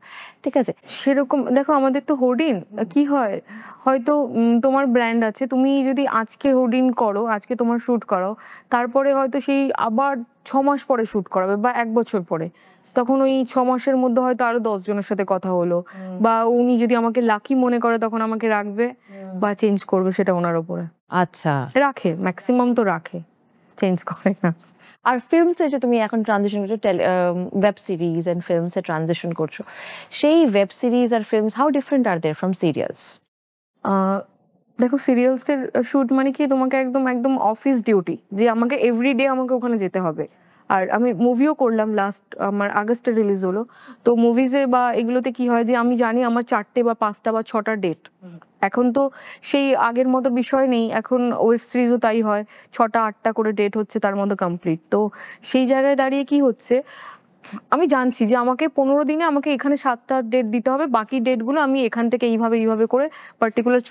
Speaker 2: ঠিক আছে?
Speaker 1: সেরকম দেখো, আমাদের তো হোর্ডিং কি হয়, হয়তো তোমার ব্র্যান্ড আছে, তুমি যদি আজকে হোর্ডিং করো, আজকে তোমার শুট করো, তারপরে হয়তো সেই আবার 6 মাস পরে শুট করাবে বা 1 বছর পরে, তখন ওই 6 মাসের মধ্যে হয়তো আরো 10 জনের সাথে কথা হলো, বা উনি যদি আমাকে লাকি মনে করে তখন আমাকে রাখবে বা চেঞ্জ করবে, সেটা ওনার উপরে।
Speaker 2: আচ্ছা।
Speaker 1: রাখে, ম্যাক্সিমাম তো রাখে, চেঞ্জ করে না।
Speaker 2: আর ফিল্মসে যে তুমি এখন ট্রানজিশন করছো, ওয়েব সিরিজ এন্ড ফিল্মসে ট্রানজিশন করছো, সেই ওয়েব সিরিজ আর films, how different are there from serials?
Speaker 1: দেখো, সিরিয়ালসের শুট মানে কি, তোমাকে একদম একদম অফিস ডিউটি, যে আমাকে এভরিডে আমাকে ওখানে যেতে হবে। আর আমি মুভিও করলাম, লাস্ট আমার আগস্টে রিলিজ হলো। তো মুভিজে বা এগুলোতে কি হয়, যে আমি জানি আমার 4টে বা 5টা বা 6টা ডেট। এখন তো সেই আগের মতো বিষয় নেই, এখন ওয়েব সিরিজও তাই হয়, 6টা 8টা করে ডেট হচ্ছে, তার মতো কমপ্লিট। তো সেই জায়গায় দাঁড়িয়ে কি হচ্ছে, আমি জানছি যে আমাকে 15 দিনে আমাকে এখানে 7টা ডেট দিতে হবে, বাকি ডেটগুলো আমি এখান থেকে এইভাবে এইভাবে করে পার্টিকুলার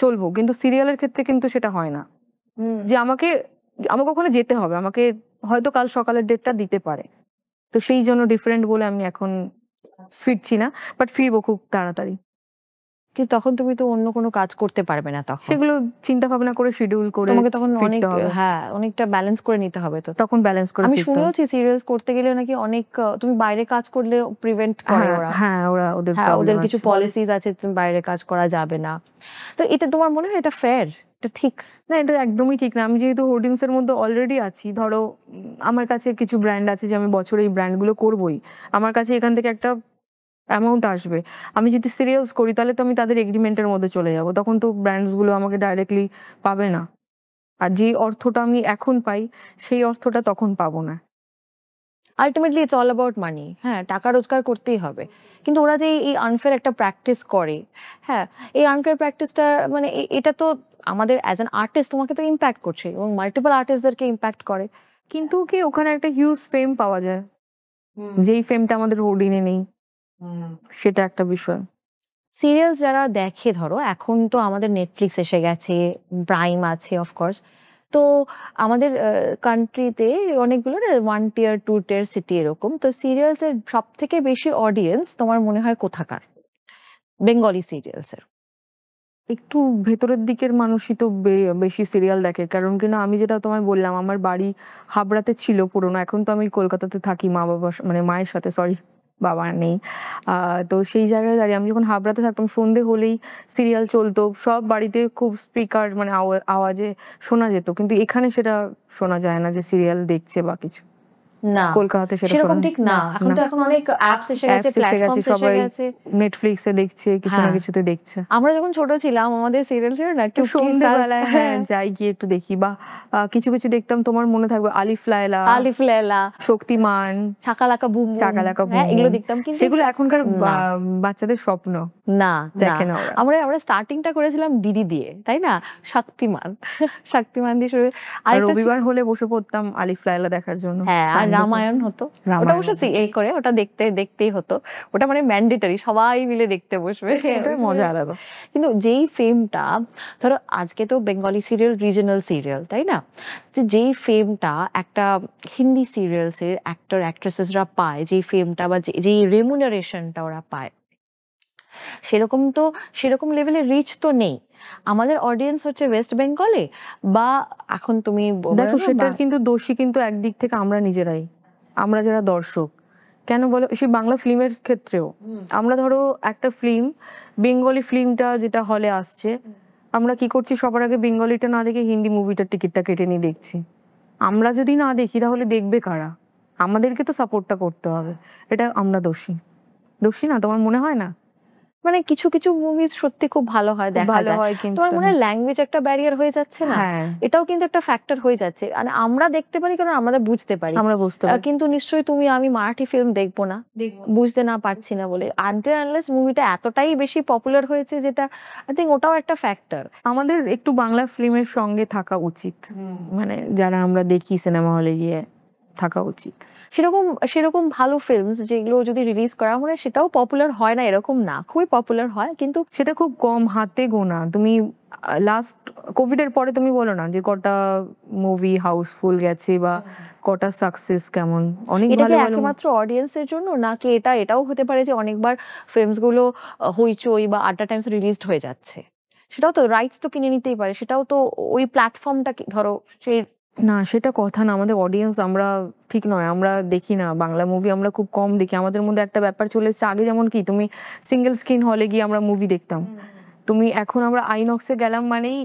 Speaker 1: চলবো। কিন্তু সিরিয়ালের ক্ষেত্রে কিন্তু সেটা হয় না, যে আমাকে আমাকে ওখানে যেতে হবে, আমাকে হয়তো কাল সকালের ডেটটা দিতে পারে। তো সেই জন্য ডিফারেন্ট বলে আমি এখন ফিরছি না, বাট ফিরবো খুব তাড়াতাড়ি।
Speaker 2: কিন্তু তখন তুমি তো অন্য কোনো কাজ করতে পারবে না তখন।
Speaker 1: সেগুলো চিন্তা ভাবনা করে শিডিউল করে
Speaker 2: তোমাকে তখন অনেক,
Speaker 1: ফিরতে হবে,
Speaker 2: হ্যাঁ অনেকটা ব্যালেন্স করে নিতে হবে তো।
Speaker 1: তখন ব্যালেন্স করে
Speaker 2: আমি
Speaker 1: ফিরতে হবে।
Speaker 2: শুনেওছি সিরিয়ালস করতে গেলে নাকি অনেক তুমি বাইরে কাজ করলে প্রিভেন্ট করে
Speaker 1: হ্যাঁ
Speaker 2: ওরা।
Speaker 1: হ্যাঁ, ওদের
Speaker 2: হ্যাঁ,
Speaker 1: প্রবলেম
Speaker 2: ওদের কিছু
Speaker 1: আছে।
Speaker 2: পলিসিস আছে, তুমি বাইরে কাজ করা যাবে না। তো এটা তোমার মনে হয় এটা ফেয়ার, এটা ঠিক?
Speaker 1: না, এটা একদমই ঠিক না। আমি যেহেতু হোর্ডিংস এর মধ্যে অলরেডি আছি, ধরো আমার কাছে কিছু ব্র্যান্ড আছে যে আমি বছরে এই ব্র্যান্ডগুলো করবোই, আমার কাছে এখান থেকে একটা অ্যামাউন্ট আসবে। আমি যদি সিরিয়ালস করি তাহলে তো আমি তাদের এগ্রিমেন্টের মধ্যে চলে যাব, তখন তো ব্র্যান্ডসগুলো আমাকে ডাইরেক্টলি পাবে না। আর যে অর্থটা আমি এখন পাই, সেই অর্থটা তখন পাবো না।
Speaker 2: আলটিমেটলি ইটস অল অ্যাবাউট মানি। হ্যাঁ, টাকা রোজগার করতেই হবে। কিন্তু ওরা যে এই আনফেয়ার একটা প্র্যাকটিস করে, হ্যাঁ, এই আনফেয়ার প্র্যাকটিসটা মানে এটা তো আমাদের অ্যাজ অ্যান আর্টিস্ট তোমাকে তো ইম্প্যাক্ট করছে, এবং মাল্টিপল আর্টিস্টদেরকে ইম্প্যাক্ট করে।
Speaker 1: কিন্তু কি ওখানে একটা হিউজ ফেম পাওয়া যায়, যেই ফেমটা আমাদের হোর্ডিংয়ে নেই, সেটা একটা বিষয়।
Speaker 2: সিরিয়ালস যারা দেখে, ধরো এখন তো আমাদের নেটফ্লিক্স এসে গেছে, প্রাইম আছে অফকোর্স। তো আমাদের কান্ট্রিতে অনেকগুলো না 1 টিয়ার 2 টিয়ার সিটি এরকম। তো সিরিয়ালস এর সব থেকে বেশি অডিয়েন্স তোমার মনে হয় কোথাকার? বেঙ্গলি সিরিয়ালস এর?
Speaker 1: একটু ভেতরের দিকের মানুষই তো বেশি সিরিয়াল দেখে, কারণ কিনা আমি যেটা তোমায় বললাম, আমার বাড়ি হাবড়াতে ছিল পুরোনো, এখন তো আমি কলকাতাতে থাকি মা বাবা মানে মায়ের সাথে, সরি বাবা নেই। তো সেই জায়গায় দাঁড়িয়ে আমি যখন হাবড়াতে থাকতাম, সন্ধে হলেই সিরিয়াল চলতো, সব বাড়িতে খুব স্পিকার মানে আওয়াজে শোনা যেত, কিন্তু এখানে সেটা শোনা যায় না যে সিরিয়াল দেখছে বা কিছু।
Speaker 2: না
Speaker 1: কলকাতাতে সেটা
Speaker 2: সেরকম
Speaker 1: শোনা
Speaker 2: ঠিক না, এখন তো এখন অনেক অ্যাপস এসে গেছে,
Speaker 1: অ্যাপস এসে
Speaker 2: প্ল্যাটফর্ম
Speaker 1: গেছে,
Speaker 2: এসে
Speaker 1: সবাই
Speaker 2: গেছে।
Speaker 1: নেটফ্লিক্সে দেখছে, কিছু না
Speaker 2: হ্যাঁ।
Speaker 1: কিছুতে দেখছে।
Speaker 2: আমরা যখন ছোট ছিলাম আমাদের সিরিয়াল ছিল না
Speaker 1: তো
Speaker 2: কিউকি
Speaker 1: সন্ধ্যেবেলায় হ্যাঁ যাই গিয়ে একটু দেখি, বা কিছু কিছু দেখতাম, তোমার মনে থাকবে আলিফ লায়লা,
Speaker 2: আলিফ লায়লা,
Speaker 1: শক্তিমান,
Speaker 2: শাকালাকা বুম বুম,
Speaker 1: চাকালাকা বুম
Speaker 2: হ্যাঁ এগুলো
Speaker 1: বুম।
Speaker 2: দেখতাম, কিন্তু
Speaker 1: সেগুলো এখনকার
Speaker 2: না
Speaker 1: বাচ্চাদের স্বপ্ন,
Speaker 2: না
Speaker 1: দেখে না ওরা।
Speaker 2: আমরা আমরা স্টার্টিংটা করেছিলাম ডিডি দিয়ে, তাই না? শক্তিমান শক্তিমান দিয়ে শুরু।
Speaker 1: আর
Speaker 2: আরেকটা
Speaker 1: রবিবার হলে বসে পড়তাম আলিফ লায়লা দেখার জন্য।
Speaker 2: হ্যাঁ, আর
Speaker 1: Sunday
Speaker 2: রামায়ণ হতো। ওটা
Speaker 1: রামায়ণ
Speaker 2: অবশ্য এই করে ওটা দেখতেই হতো। ওটা মানে ম্যান্ডেটরি, সবাই মিলে দেখতে বসবে।
Speaker 1: ওটার মজা আলাদা।
Speaker 2: কিন্তু যেই ফেমটা, ধরো আজকে তো বেঙ্গলি সিরিয়াল রিজনাল সিরিয়াল, তাই না? তো যেই ফেমটা একটা হিন্দি সিরিয়ালসের অ্যাক্টর অ্যাক্ট্রেসেসরা পায়, যেই ফেমটা বা যেই রেমুনারেশনটা ওরা পায়, সেরকম লেভেলের রিচ তো নেই। আমাদের অডিয়েন্স হচ্ছে ওয়েস্ট বেঙ্গলে, বা এখন তুমি
Speaker 1: দেখো সেটার কিন্তু দোষী কিন্তু একদিক থেকে আমরা নিজেরাই, আমরা যারা দর্শক। কেন বলো, সেই বাংলা ফিল্মের ক্ষেত্রেও আমরা ধরো একটা ফিল্ম, বেঙ্গলি ফিল্মটা যেটা হলে আসছে, আমরা কি করছি, সবার আগে বেঙ্গলিটা না দেখে হিন্দি মুভিটার টিকিটটা কেটে নিয়ে দেখছি। আমরা যদি না দেখি তাহলে দেখবে কারা? আমাদেরকে তো সাপোর্টটা করতে হবে। এটা আমরা দোষী না, তোমার মনে হয় না?
Speaker 2: মানে কিছু কিছু মুভিজ সত্যি খুব ভালো হয়,
Speaker 1: খুব
Speaker 2: দেখা
Speaker 1: ভালো
Speaker 2: যায়।
Speaker 1: হয় কিন্তু
Speaker 2: তোমার মনে হয় ল্যাঙ্গুয়েজ একটা ব্যারিয়ার হয়ে যাচ্ছে না?
Speaker 1: হ্যাঁ,
Speaker 2: এটাও কিন্তু একটা ফ্যাক্টর হয়ে যাচ্ছে। মানে আমরা দেখতে পারি কারণ আমাদের বুঝতে পারি,
Speaker 1: আমরা বুঝতে পারি।
Speaker 2: কিন্তু নিশ্চয়ই তুমি আমি মারাঠি ফিল্ম দেখবো না, বুঝতে না পারছি না বলে, আনটিল আনলেস মুভিটা এতটাই বেশি পপুলার হয়েছে, যেটা আই থিঙ্ক ওটাও একটা ফ্যাক্টর।
Speaker 1: আমাদের একটু বাংলা ফিল্মের সঙ্গে থাকা উচিত, মানে যারা আমরা দেখি সিনেমা হলে গিয়ে, থাকা উচিত।
Speaker 2: সেরকম সেরকম ভালো ফিল্মস যেগুলো যদি রিলিজ করা মানে সেটাও পপুলার হয় না এরকম না, খুবই পপুলার হয়, কিন্তু
Speaker 1: সেটা খুব কম, হাতে গোনা। তুমি লাস্ট কোভিডের পরে তুমি বলো না যে কটা মুভি হাউসফুল গেছে, বা কটা সাকসেস কেমন, অনেক
Speaker 2: এটা কি
Speaker 1: ভালো ভালো
Speaker 2: একমাত্র অডিয়েন্সের জন্য, নাকি এটাও হতে পারে যে অনেকবার ফিল্মস গুলো হইচই বা আড্ডা টাইমস রিলিজড হয়ে যাচ্ছে? সেটাও তো রাইটস তো কিনে নিতেই পারে, সেটাও তো ওই প্ল্যাটফর্মটা ধরো সেই।
Speaker 1: না, সেটা কথা না। আমাদের অডিয়েন্স আমরা ঠিক নয়, আমরা দেখি না বাংলা মুভি, আমরা খুব কম দেখি। আমাদের মধ্যে একটা ব্যাপার চলে এসেছে, আগে যেমন কি তুমি সিঙ্গেল স্ক্রিন হলে গিয়ে আমরা মুভি দেখতাম, তুমি এখন আমরা আইনক্সে গেলাম মানেই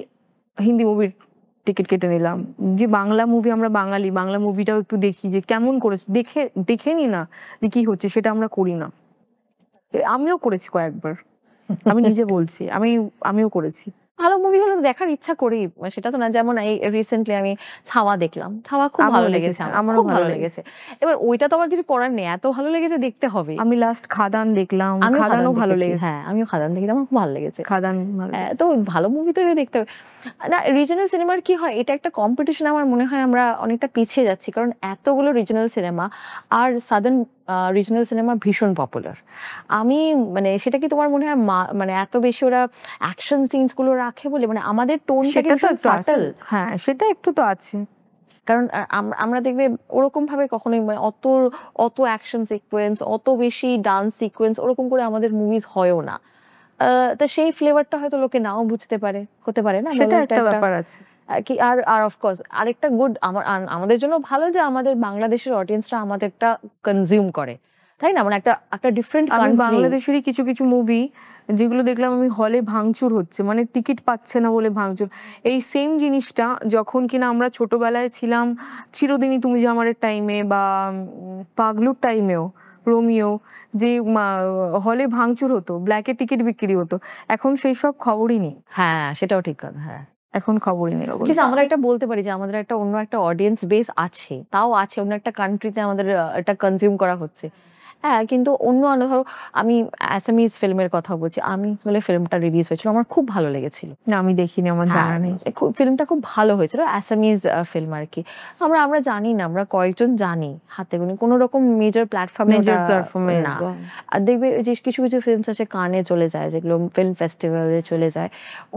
Speaker 1: হিন্দি মুভির টিকিট কেটে নিলাম। যে বাংলা মুভি, আমরা বাঙালি, বাংলা মুভিটাও একটু দেখি যে কেমন করেছে, দেখে নি না যে কি হচ্ছে, সেটা আমরা করি না। আমিও করেছি কয়েকবার, আমি নিজে বলছি, আমিও করেছি।
Speaker 2: ভালো মুভিগুলো দেখার ইচ্ছা করি, সেটা তো না। যেমন এই রিসেন্টলি আমি ছাওয়া দেখলাম, ছাওয়া খুব
Speaker 1: আমিও
Speaker 2: ভালো লেগেছে,
Speaker 1: দেখেছি,
Speaker 2: আমার
Speaker 1: আমারও
Speaker 2: খুব
Speaker 1: ভালো
Speaker 2: ভালো লেগেছে। এবার ওইটা তো আমার কিছু করার নেই, এত ভালো লেগেছে দেখতে হবে।
Speaker 1: আমি লাস্ট খাদান দেখলাম,
Speaker 2: আমিও খাদান
Speaker 1: খাদানও ভালো
Speaker 2: দেখেছি,
Speaker 1: লেগেছে।
Speaker 2: হ্যাঁ আমিও খাদান দেখেছি, আমার খুব ভালো লেগেছে।
Speaker 1: খাদান ভালো
Speaker 2: তো
Speaker 1: লেগেছে।
Speaker 2: ভালো মুভি তো দেখতে হবে না। রিজনাল সিনেমার কি হয়, এটা একটা কম্পিটিশন, আমার মনে হয় আমরা অনেকটা পিছিয়ে যাচ্ছি, কারণ এতগুলো রিজনাল সিনেমা, আর সাদার্ন রিজনাল সিনেমা ভীষণ পপুলার। আমি মানে সেটা কি তোমার মনে হয় মানে এত বেশি ওরা অ্যাকশন সিনস গুলো রাখে বলে, মানে আমাদের টোনটা
Speaker 1: সেটা তো
Speaker 2: ভীষণ
Speaker 1: একটু আছে,
Speaker 2: সাটল।
Speaker 1: হ্যাঁ সেটা একটু তো আছে।
Speaker 2: কারণ আমরা দেখবে ওরকম ভাবে কখনোই মানে অত অত অ্যাকশন সিকোয়েন্স, অত বেশি ডান্স সিকোয়েন্স ওরকম করে আমাদের মুভিজ হয়ও না। তা সেই ফ্লেভারটা হয়তো লোকে নাও বুঝতে পারে, হতে পারে না,
Speaker 1: সেটা
Speaker 2: বলো
Speaker 1: একটা ব্যাপার আছে।
Speaker 2: কি। আর অফকোর্স আরেকটা গুড আমাদের জন্য ভালো যে আমাদের বাংলাদেশের অডিয়েন্সরা আমাদেরটা কনজিউম করে, তাই না? মানে একটা একটা ডিফারেন্ট
Speaker 1: আমি
Speaker 2: কান্ট্রি।
Speaker 1: বাংলাদেশেরই কিছু কিছু মুভি যেগুলো দেখলাম, আমি হলে ভাঙচুর হচ্ছে, মানে টিকিট পাচ্ছে না বলে ভাঙচুর। এই সেম জিনিসটা যখন কিনা আমরা ছোটবেলায় ছিলাম, চিরদিনই তুমি যে আমাদের টাইমে, বা পাগলুর টাইমেও, রোমিও, যে হলে ভাঙচুর হতো, ব্ল্যাকে টিকিট বিক্রি হতো, এখন সেই সব খবরই নেই।
Speaker 2: হ্যাঁ সেটাও ঠিক কথা, হ্যাঁ।
Speaker 1: এখন খবরই নেই ওগুলো।
Speaker 2: কিন্তু আমরা একটা বলতে পারি যে আমাদের একটা অন্য একটা অডিয়েন্স বেস আছে, তাও আছে, অন্য একটা কান্ট্রিতে আমাদের এটা কনজিউম করা হচ্ছে। হ্যাঁ, কিন্তু অন্য ধরো আমি অ্যাসামিজ ফিল্মের কথা বলছি, আমি বলে ফিল্মটা রিলিজ হয়েছিল, আমার খুব ভালো লেগেছিল।
Speaker 1: না, আমি দেখিনি, আমার
Speaker 2: হ্যাঁ,
Speaker 1: জানা নেই।
Speaker 2: ফিল্মটা খুব ভালো হয়েছিল, অ্যাসামিজ ফিল্ম আর কি। আমরা জানি না, আমরা কয়েকজন জানি হাতে গোনা, কোনো রকম মেজর প্ল্যাটফর্মে না। আর দেখবে যে কিছু কিছু ফিল্মস আছে কানে চলে যায়, যেগুলো ফিল্ম ফেস্টিভ্যালে চলে যায়,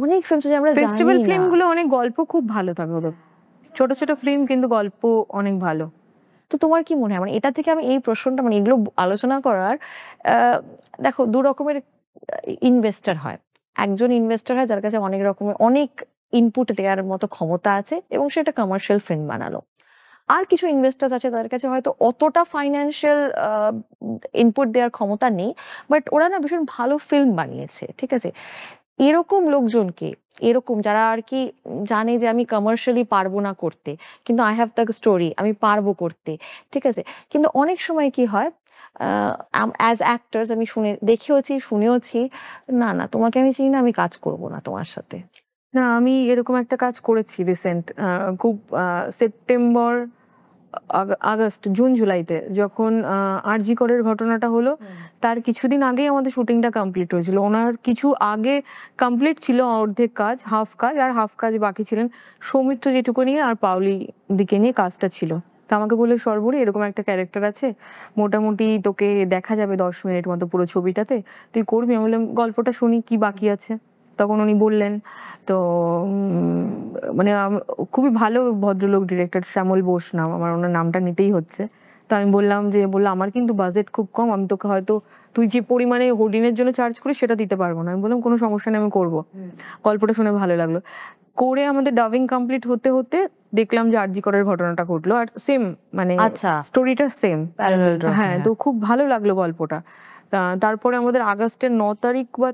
Speaker 2: অনেক ফিল্মস আছে আমরা জানি
Speaker 1: ফেস্টিভ্যাল
Speaker 2: না।
Speaker 1: ফিল্ম গুলো অনেক গল্প খুব ভালো থাকে ওদের, ছোট ছোট ফিল্ম কিন্তু গল্প অনেক ভালো।
Speaker 2: তো তোমার কি মনে হয়, মানে এটা থেকে আমি এই প্রশ্নটা, মানে এগুলো আলোচনা করার, দেখো দু রকমের ইনভেস্টর হয়। একজন ইনভেস্টর হয় যার কাছে অনেক রকমের অনেক ইনপুট দেওয়ার মতো ক্ষমতা আছে এবং সেটা কমার্শিয়াল ফিল্ম বানালো। আর কিছু ইনভেস্টার্স আছে তাদের কাছে হয়তো অতটা ফাইন্যান্সিয়াল ইনপুট দেওয়ার ক্ষমতা নেই, বাট ওরা না ভীষণ ভালো ফিল্ম বানিয়েছে, ঠিক আছে? এরকম লোকজনকে, এরকম যারা আর কি জানে যে আমি কমার্শিয়ালি পারবো না করতে, কিন্তু আই হ্যাভ দ্য স্টোরি, আমি পারবো করতে, ঠিক আছে? কিন্তু অনেক সময় কি হয়, অ্যাজ অ্যাক্টরস আমি দেখেওছি, শুনেওছি, না না তোমাকে আমি চিনি না, আমি কাজ করব না তোমার সাথে।
Speaker 1: না, আমি এরকম একটা কাজ করেছি রিসেন্ট, খুব সেপ্টেম্বর, আগস্ট, জুন, জুলাইতে, যখন আরজি করের ঘটনাটা হলো, তার কিছুদিন আগেই আমাদের শুটিংটা কমপ্লিট হয়েছিল। ওনার কিছু আগে কমপ্লিট ছিল অর্ধেক কাজ, হাফ কাজ, আর হাফ কাজ বাকি ছিলেন সৌমিত্র যেটুকু নিয়ে আর পাওলি দিকে নিয়ে কাজটা ছিল। তো আমাকে বলে, সর্বরী এরকম একটা ক্যারেক্টার আছে, মোটামুটি তোকে দেখা যাবে 10 মিনিট মতো পুরো ছবিটাতে, তুই করবি? আমি বললাম গল্পটা শুনি কি বাকি আছে। তখন উনি বললেন, তো মানে খুবই ভালো ভদ্রলোক ডিরেক্টর, শ্যামল বোস নাম, আমার ওনার নামটা নিতেই হচ্ছে। তো আমি বললাম যে, বললো আমার কিন্তু বাজেট খুব কম, আমি তোকে হয়তো তুই যে পরিমাণে হোর্ডিংয়ের জন্য চার্জ করিস সেটা দিতে পারবো না। আমি বললাম কোনো সমস্যা নেই, আমি করবো। গল্পটা শুনে ভালো লাগলো। করে আমাদের ডাবিং কমপ্লিট হতে হতে দেখলাম যে আরজি করের ঘটনাটা ঘটলো, আর সেম মানে
Speaker 2: আচ্ছা,
Speaker 1: স্টোরিটা সেম।
Speaker 2: প্যারালাল ড্র,
Speaker 1: হ্যাঁ, তো খুব ভালো লাগলো গল্পটা। তারপরে আমাদের আগস্টের 9 তারিখ বা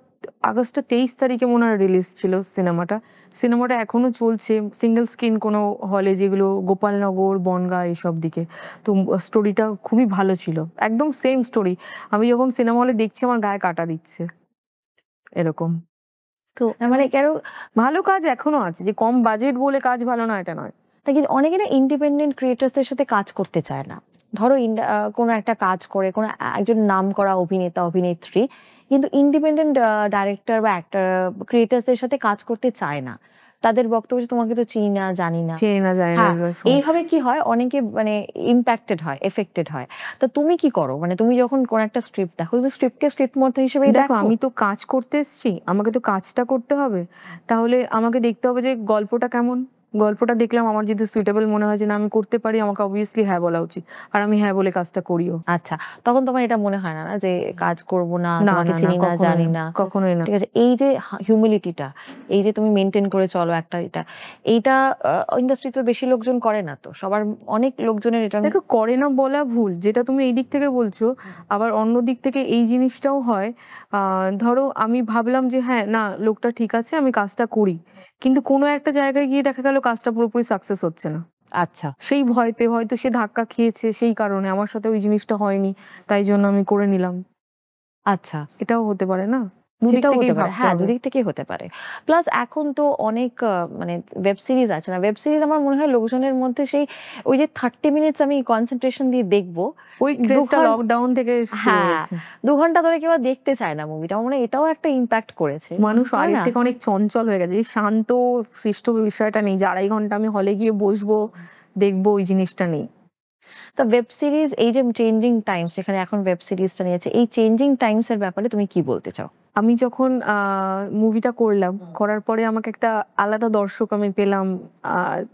Speaker 1: আগস্টের 23 তারিখে মনে হয় রিলিজ ছিল সিনেমাটা। সিনেমাটা এখনো চলছে সিঙ্গেল স্ক্রিন কোনো হলে, যেগুলো গোপালনগর, বনগাঁ এইসব দিকে। তো স্টোরিটা খুবই ভালো ছিল, একদম সেম স্টোরি। আমি যখন সিনেমা হলে দেখছি আমার গায়ে কাটা দিচ্ছে, এরকম। তো
Speaker 2: মানে কেন,
Speaker 1: ভালো কাজ এখনো আছে, যে কম বাজেট বলে কাজ ভালো না এটা নয়।
Speaker 2: কিন্তু অনেকে না ইন্ডিপেন্ডেন্ট ক্রিয়েটার্সদের সাথে কাজ করতে চায় না। ধরো কোনো একটা কাজ করে কোনো একজন নামকরা অভিনেতা অভিনেত্রী কিন্তু ইন্ডিপেন্ডেন্ট ডাইরেক্টর বা অ্যাক্টর ক্রিয়েটার্সদের সাথে কাজ করতে চায় না। তাদের বক্তব্য যে তোমাকে তো চিনি না, জানি না।
Speaker 1: চেনে না, জানে না,
Speaker 2: হ্যাঁ,
Speaker 1: এগুলো সমস্যা।
Speaker 2: এইভাবে কি হয়, অনেকে মানে ইম্প্যাক্টেড হয়, এফেক্টেড হয়। তো তুমি কি করো? মানে তুমি যখন কোন একটা স্ক্রিপ্ট দেখো, তুমি স্ক্রিপ্টকে স্ক্রিপ্ট মতো হিসেবেই
Speaker 1: দেখো,
Speaker 2: দেখো?
Speaker 1: আমি তো কাজ করতে এসেছি, আমাকে তো কাজটা করতে হবে। তাহলে আমাকে দেখতে হবে যে গল্পটা কেমন। গল্পটা দেখলাম, আমার যদি সুইটেবল মনে হয় যে না আমি করতে পারি, আমাকে অবভিয়াসলি হ্যাঁ বলা উচিত, আর আমি হ্যাঁ বলে কাজটা করিও।
Speaker 2: আচ্ছা, তখন তোমার এটা মনে হয় না না যে কাজ করব না,
Speaker 1: না
Speaker 2: তোমাকে
Speaker 1: না না,
Speaker 2: চিনি না,
Speaker 1: কখনোই
Speaker 2: জানি
Speaker 1: না,
Speaker 2: না?
Speaker 1: কখনোই না।
Speaker 2: ঠিক আছে, এই যে হিউমিলিটিটা, এই যে তুমি মেনটেন করে চলো একটা, এইটা ইন্ডাস্ট্রিতে বেশি লোকজন করে না, তো সবার অনেক লোকজনের এটা।
Speaker 1: দেখো, করে না বলা ভুল, যেটা তুমি এই দিক থেকে বলছো, আবার অন্য দিক থেকে এই জিনিসটাও হয়। ধরো আমি ভাবলাম যে হ্যাঁ না, লোকটা ঠিক আছে, আমি কাজটা করি, কিন্তু কোনো একটা জায়গায় গিয়ে দেখা গেল কাজটা পুরোপুরি সাকসেস হচ্ছে না।
Speaker 2: আচ্ছা,
Speaker 1: সেই ভয়তে হয়তো সে ধাক্কা খেয়েছে, সেই কারণে আমার সাথে ওই জিনিসটা হয়নি, তাই জন্য আমি করে নিলাম।
Speaker 2: আচ্ছা,
Speaker 1: এটাও হতে পারে না, দুদিক
Speaker 2: সেটাও
Speaker 1: থেকেই
Speaker 2: হতে পারে।
Speaker 1: ভাবতে
Speaker 2: হ্যাঁ,
Speaker 1: হবে।
Speaker 2: দুদিক থেকেই হতে পারে। প্লাস এখন তো অনেক মানে ওয়েব সিরিজ আছে না? ওয়েব সিরিজ আমার মনে হয় লোকজনের মধ্যে সেই ওই যে 30 মিনিটস আমি কনসেন্ট্রেশন দিয়ে দেখবো।
Speaker 1: ওই
Speaker 2: ২
Speaker 1: ক্রেজটা
Speaker 2: ঘন
Speaker 1: লকডাউন থেকে শুরু
Speaker 2: হ্যাঁ,
Speaker 1: হয়েছে।
Speaker 2: ২ ঘন্টা ধরে কেউ আর দেখতে চায় না মুভিটা। আমার মনে হয় এটাও একটা ইমপ্যাক্ট করেছে।
Speaker 1: মানুষ
Speaker 2: তাই
Speaker 1: আগের
Speaker 2: না?
Speaker 1: থেকে অনেক চঞ্চল হয়ে গেছে, এই শান্ত সৃষ্ট বিষয়টা নেই, যে 2.5 ঘন্টা আমি হলে গিয়ে বসবো দেখবো, ওই জিনিসটা নেই।
Speaker 2: তো ওয়েব সিরিজ এই যে চেঞ্জিং টাইমস যেখানে এখন ওয়েব সিরিজটা নিয়েছে, এই চেঞ্জিং টাইমস এর ব্যাপারে তুমি কি বলতে চাও?
Speaker 1: আমি যখন মুভিটা করলাম, করার পরে আমাকে একটা আলাদা দর্শক আমি পেলাম,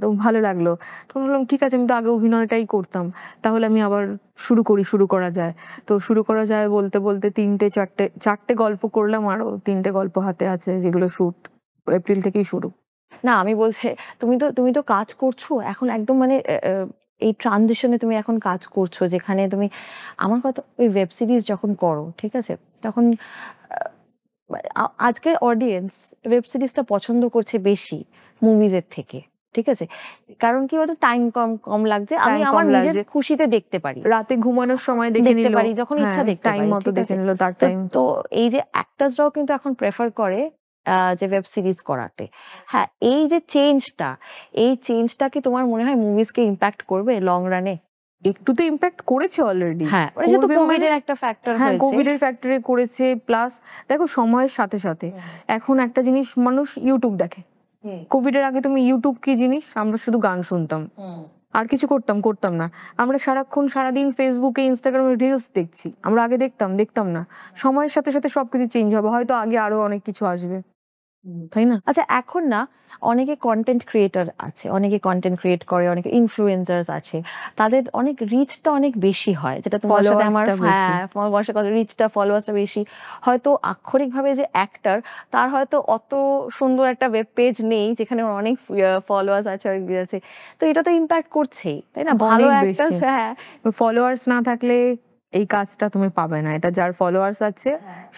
Speaker 1: তো ভালো লাগলো। তখন বললাম ঠিক আছে, আমি তো আগে অভিনয়টাই করতাম, তাহলে আমি আবার শুরু করা যায়। তো শুরু করা যায় বলতে বলতে 3-4টে গল্প করলাম, আরো 3টে গল্প হাতে আছে, যেগুলো শুট এপ্রিল থেকেই শুরু।
Speaker 2: না, আমি বলছি তুমি তো কাজ করছো এখন একদম মানে এই ট্রানজিশনে তুমি এখন কাজ করছো যেখানে তুমি, আমার কথা ওই ওয়েব সিরিজ যখন করো, ঠিক আছে? তখন আজকের অডিয়েন্স ওয়েব সিরিজটা পছন্দ করছে বেশি মুভিজের থেকে। ঠিক আছে? কারণ কি বলতো, টাইম কম কম লাগছে। আমি
Speaker 1: টাইম
Speaker 2: আমার
Speaker 1: কম
Speaker 2: নিজের
Speaker 1: লাগছে,
Speaker 2: খুশিতে দেখতে পারি।
Speaker 1: রাতে ঘুমানোর সময় দেখে
Speaker 2: দেখতে
Speaker 1: নিল।
Speaker 2: পারি যখন
Speaker 1: হ্যাঁ,
Speaker 2: ইচ্ছা দেখতে
Speaker 1: টাইম
Speaker 2: পারি।
Speaker 1: মতো
Speaker 2: ঠিক
Speaker 1: দেখে
Speaker 2: আছে?
Speaker 1: নিল, তার
Speaker 2: তো
Speaker 1: টাইম।
Speaker 2: তো এই যে অ্যাক্টরসরাও কিন্তু এখন প্রেফার করে যে ওয়েব সিরিজ করাতে। হ্যাঁ, এই যে চেঞ্জটা, এই চেঞ্জটা কি তোমার মনে হয় মুভিজকে ইমপ্যাক্ট করবে লং রানে?
Speaker 1: একটু তো ইম্প্যাক্ট করেছে অলরেডি,
Speaker 2: হ্যাঁ, মানে যেহেতু
Speaker 1: করবে
Speaker 2: কোভিড
Speaker 1: মানে।
Speaker 2: এর একটা ফ্যাক্টর
Speaker 1: হ্যাঁ,
Speaker 2: হয়েছে।
Speaker 1: কোভিডের ফ্যাক্টরে করেছে, প্লাস দেখো সময়ের সাথে সাথে এখন একটা জিনিস মানুষ ইউটিউব দেখে। কোভিডের আগে তুমি ইউটিউব কি জিনিস, আমরা শুধু গান শুনতাম, আর কিছু করতাম না। আমরা সারাদিন ফেসবুকে, ইনস্টাগ্রামে রিলস দেখছি, আমরা আগে দেখতাম না। সময়ের সাথে সাথে সবকিছু চেঞ্জ হবে, হয়তো আগে আরো অনেক কিছু আসবে, তাই না?
Speaker 2: আচ্ছা, এখন না অনেকে কনটেন্ট ক্রিয়েটর আছে, অনেকে কনটেন্ট ক্রিয়েট করে, অনেকে ইনফ্লুয়েন্সার্স আছে। তাদের অনেক রিচটা অনেক বেশি হয়, যেটা তোমার সাথে আমার,
Speaker 1: ফলোয়ার্সটা বেশি।
Speaker 2: হ্যাঁ, তোমার বয়সের কথা, রিচটা ফলোয়ার্সটা বেশি। হয়তো আক্ষরিকভাবে যে অ্যাক্টর, তার হয়তো অত সুন্দর একটা ওয়েব পেজ নেই যেখানে ওর অনেক ফলোয়ার্স আছে আর ইয়ে আছে। তো এটা তো ইম্প্যাক্ট করছেই, তাই না? ভালো
Speaker 1: অনেক
Speaker 2: অ্যাক্টর,
Speaker 1: বেশি।
Speaker 2: হ্যাঁ।
Speaker 1: ফলোয়ার্স না থাকলে এই কাজটা তুমি পাবে না, এটা যার ফলোয়ার্স আছে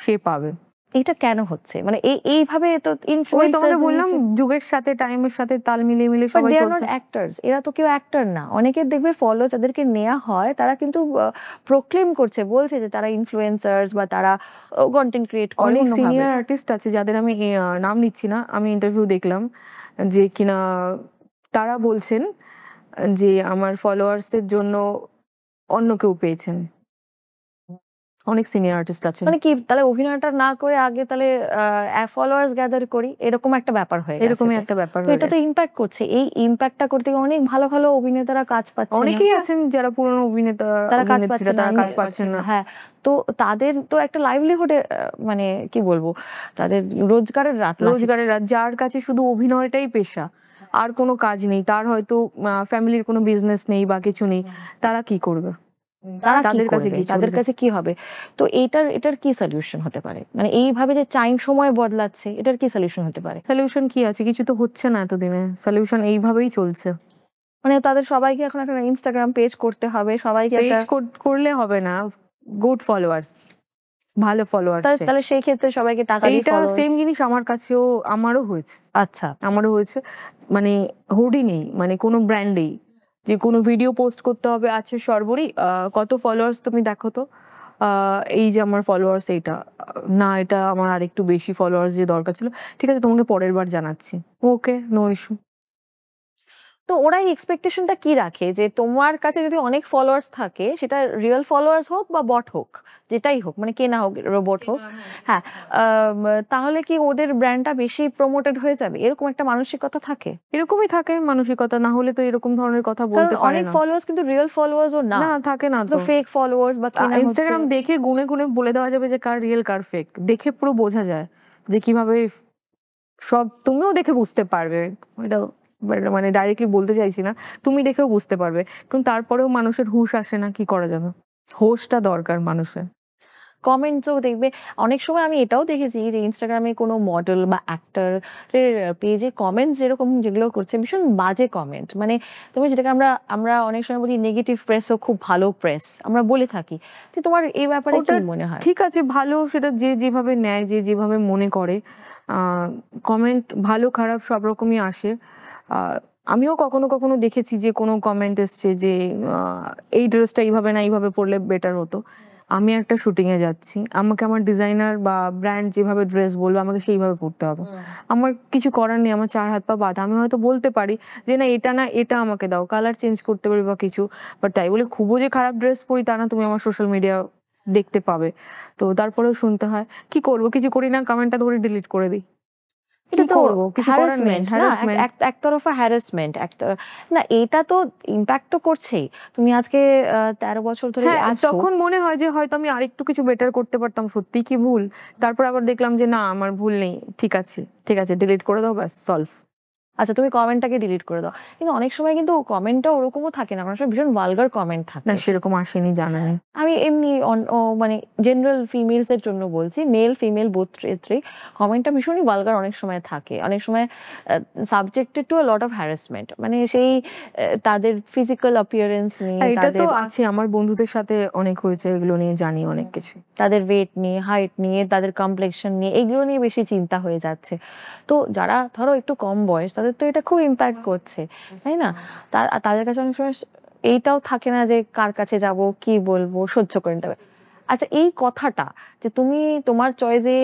Speaker 1: সে পাবে।
Speaker 2: এটা কেন হচ্ছে, মানে এইভাবে তো
Speaker 1: ওই
Speaker 2: ইনফ্লুয়েন্সার
Speaker 1: তোমাকে বললাম যুগের সাথে টাইমের সাথে তাল মিলিয়ে মিলিয়ে সবাই চলছে।
Speaker 2: অ্যাক্টরস, এরা তো কেউ অ্যাক্টর না। অনেকে দেখবে ফলো যাদেরকে নেওয়া হয় তারা কিন্তু প্রোক্লেম করছে, বলছে যে তারা ইনফ্লুয়েন্সার্স বা তারা কন্টেন্ট ক্রিয়েট করে
Speaker 1: অনেক
Speaker 2: অন্যভাবে।
Speaker 1: সিনিয়র আর্টিস্ট আছে যাদের আমি নাম নিচ্ছি না, আমি ইন্টারভিউ দেখলাম যে কিনা তারা বলছেন যে আমার ফলোয়ার্সের জন্য অন্য কেউ পেয়েছেন। অনেক সিনিয়র আর্টিস্ট আছেন।
Speaker 2: মানে কি তাহলে অভিনয়টা না করে আগে তাহলে ফলোয়ার্স গ্যাদার করি, এরকম একটা ব্যাপার হয়ে গেছে।
Speaker 1: এরকমই একটা ব্যাপার
Speaker 2: তো
Speaker 1: হয়ে
Speaker 2: এটা তো
Speaker 1: গেছে।
Speaker 2: ইম্প্যাক্ট করছে, এই ইম্প্যাক্টটা করতে গিয়ে অনেক ভালো ভালো অভিনেতারা কাজ পাচ্ছে না।
Speaker 1: অনেকেই আছেন যারা পুরনো অভিনেতা
Speaker 2: তারা কাজ পাচ্ছে
Speaker 1: অভিনেত্রীরা
Speaker 2: না,
Speaker 1: তারা কাজ পাচ্ছেন না।
Speaker 2: হ্যাঁ। তো তাদের তো একটা লাইভলিহুডে, মানে কি বলবো, তাদের রোজগারের রাত লাগছে।
Speaker 1: রোজগারের রাত, যার কাছে শুধু অভিনয়টাই পেশা, আর কোনো কাজ নেই, তার হয়তো ফ্যামিলির কোনো বিজনেস নেই বা কিছু নেই, তারা কি করবে?
Speaker 2: তারা কি
Speaker 1: তাদের কাছে
Speaker 2: করবে,
Speaker 1: কি
Speaker 2: তাদের
Speaker 1: চলবে?
Speaker 2: কাছে কি হবে? তো এটার কি সলিউশন হতে পারে? মানে এইভাবে যে টাইম সময় বদলাচ্ছে, এটার কি সলিউশন হতে পারে?
Speaker 1: সলিউশন কি আছে? কিছু তো হচ্ছে না এতদিনে, সলিউশন এইভাবেই চলছে।
Speaker 2: মানে তাদের সবাইকে এখন একটা ইনস্টাগ্রাম পেজ করতে হবে, সবাইকে একটা,
Speaker 1: পেজ করলে হবে না, গুড ফলোয়ার্স, ভালো ফলোয়ার্স চাই।
Speaker 2: তাহলে সেই ক্ষেত্রে সবাইকে টাকা দিয়ে
Speaker 1: এইটা
Speaker 2: ফলোয়ার্স।
Speaker 1: সেম জিনিস আমার কাছেও, আমারও হয়েছে।
Speaker 2: আচ্ছা,
Speaker 1: আমারও হয়েছে, মানে হুডি নেই, মানে কোনো ব্র্যান্ডেই যে কোনো ভিডিও পোস্ট করতে হবে, আছে সর্বরই কত ফলোয়ার্স তুমি দেখো তো, এই যে আমার ফলোয়ার্স এইটা, না এটা আমার আরেকটু বেশি ফলোয়ার্স যে দরকার ছিল, ঠিক আছে তোমাকে পরের বার জানাচ্ছি, ওকে নো ইস্যু।
Speaker 2: তো ওরা এই এক্সপেকটেশনটা কি রাখে যে তোমার কাছে যদি অনেক ফলোয়ার্স থাকে, সেটা রিয়েল ফলোয়ার্স হোক বা বট হোক, যেটাই হোক, মানে কেনা হোক রোবট হোক, হ্যাঁ, তাহলে কি ওদের ব্র্যান্ডটা বেশি প্রমোটেড হয়ে যাবে, এরকম একটা মানসিকতা থাকে?
Speaker 1: এরকমই থাকে মানসিকতা, না হলে তো এরকম ধরনের কথা
Speaker 2: কারণ
Speaker 1: বলতে পারে
Speaker 2: অনেক
Speaker 1: না।
Speaker 2: ফলোয়ার্স কিন্তু রিয়েল ফলোয়ার্সও না,
Speaker 1: না থাকে না
Speaker 2: তো
Speaker 1: তো,
Speaker 2: ফেক ফলোয়ার্স বা কেনা হচ্ছে।
Speaker 1: ইনস্টাগ্রাম দেখে গুনে গুনে বলে দেওয়া যাবে যে কার রিয়েল কার ফেক, দেখে পুরো বোঝা যায় যে কিভাবে, সব তুমিও দেখে বুঝতে পারবে। এটা মানে ডাইরেক্টলি বলতে চাইছি না, তুমি দেখেও বুঝতে পারবে, কিন্তু তারপরেও মানুষের হুঁশ আসে না, কি করা যাবে? হোশটা দরকার মানুষের।
Speaker 2: কমেন্টসও দেখবে, অনেক সময় আমি এটাও দেখেছি যে ইনস্টাগ্রামে কোনো মডেল বা অ্যাক্টরের পেজে কমেন্টস যেরকম যেগুলো করছে ভীষণ বাজে কমেন্ট, মানে তুমি যেটাকে আমরা আমরা অনেক সময় বলি নেগেটিভ প্রেসও খুব ভালো প্রেস আমরা বলে থাকি। তো তোমার এই ব্যাপারে কি
Speaker 1: ওটা
Speaker 2: মনে হয়?
Speaker 1: ঠিক আছে, ভালো, সেটা যে যেভাবে নেয়, যে যেভাবে মনে করে, কমেন্ট ভালো খারাপ সব রকমই আসে। আহ, আমিও কখনো কখনো দেখেছি যে কোনো কমেন্ট এসছে যে এই ড্রেসটা এইভাবে না এইভাবে পরলে বেটার হতো। আমি একটা শুটিং এ যাচ্ছি, আমাকে আমার ডিজাইনার বা ব্র্যান্ড যেভাবে ড্রেস বলবে আমাকে সেইভাবে পরতে হবে, আমার কিছু করার নেই, আমার চার হাত পা বাঁধা, আমি হয়তো বলতে পারি যে না এটা না এটা আমাকে দাও, কালার চেঞ্জ করতে পারি বা কিছু, বাট তাই বলে খুবও যে খারাপ ড্রেস পরি তা না, তুমি আমার সোশ্যাল মিডিয়া দেখতে পাবে। তো তারপরেও শুনতে হয়, কি করব, কিছু করি না, কমেন্টটা ধরে ডিলিট করে দিই,
Speaker 2: এটা
Speaker 1: কি
Speaker 2: তো
Speaker 1: করব, কিছু করার নেই,
Speaker 2: হ্যারাসমেন্ট না,
Speaker 1: হ্যারাসমেন্ট।
Speaker 2: একতরফা হ্যারাসমেন্ট, না এটা তো ইম্প্যাক্ট তো করছেই। তুমি আজকে 13 বছর ধরে
Speaker 1: হ্যাঁ,
Speaker 2: আছো।
Speaker 1: তখন মনে হয় যে হয়তো আমি আরেকটু কিছু বেটার করতে পারতাম, সত্যি কি ভুল, তারপর আবার দেখলাম যে না আমার ভুল নেই, ঠিক আছে ঠিক আছে, ডিলিট করে দাও, ব্যাস সলভ।
Speaker 2: আচ্ছা, তুমি কমেন্টটাকে ডিলিট করে দাও, কিন্তু অনেক সময় কিন্তু কমেন্টটা ওরকমও থাকে না, অনেক সময় ভীষণ ভালগার কমেন্ট
Speaker 1: না
Speaker 2: থাকে।
Speaker 1: সেরকম আসেনি, জানা নেই।
Speaker 2: আমি এমনি মানে জেনারেল ফিমেলস এর জন্য বলছি, মেল ফিমেল বোথ ক্ষেত্রেই কমেন্টটা ভীষণই ভালগার অনেক সময় থাকে, অনেক সময় subjected to a lot of harassment, মানে সেই তাদের ফিজিক্যাল অ্যাপিয়ারেন্স নিয়ে,
Speaker 1: হ্যাঁ, এটা তো
Speaker 2: তাদের
Speaker 1: আছে, আমার বন্ধুদের সাথে অনেক হয়েছে, এগুলো নিয়ে জানি অনেক কিছু।
Speaker 2: তাদের ওয়েট নিয়ে, হাইট নিয়ে, তাদের কমপ্লেকশন নিয়ে, এগুলো নিয়ে বেশি চিন্তা হয়ে যাচ্ছে। তো যারা ধরো একটু কম বয়স, তাদের তো এটা খুব ইম্প্যাক্ট করছে, তাই না? তাদের কাছে অনেক সময় এইটাও থাকে না যে কার কাছে যাব, কি বলবো, সহ্য করে নিতে হবে। আচ্ছা, এই কথাটা যে তুমি তোমার চয়েসে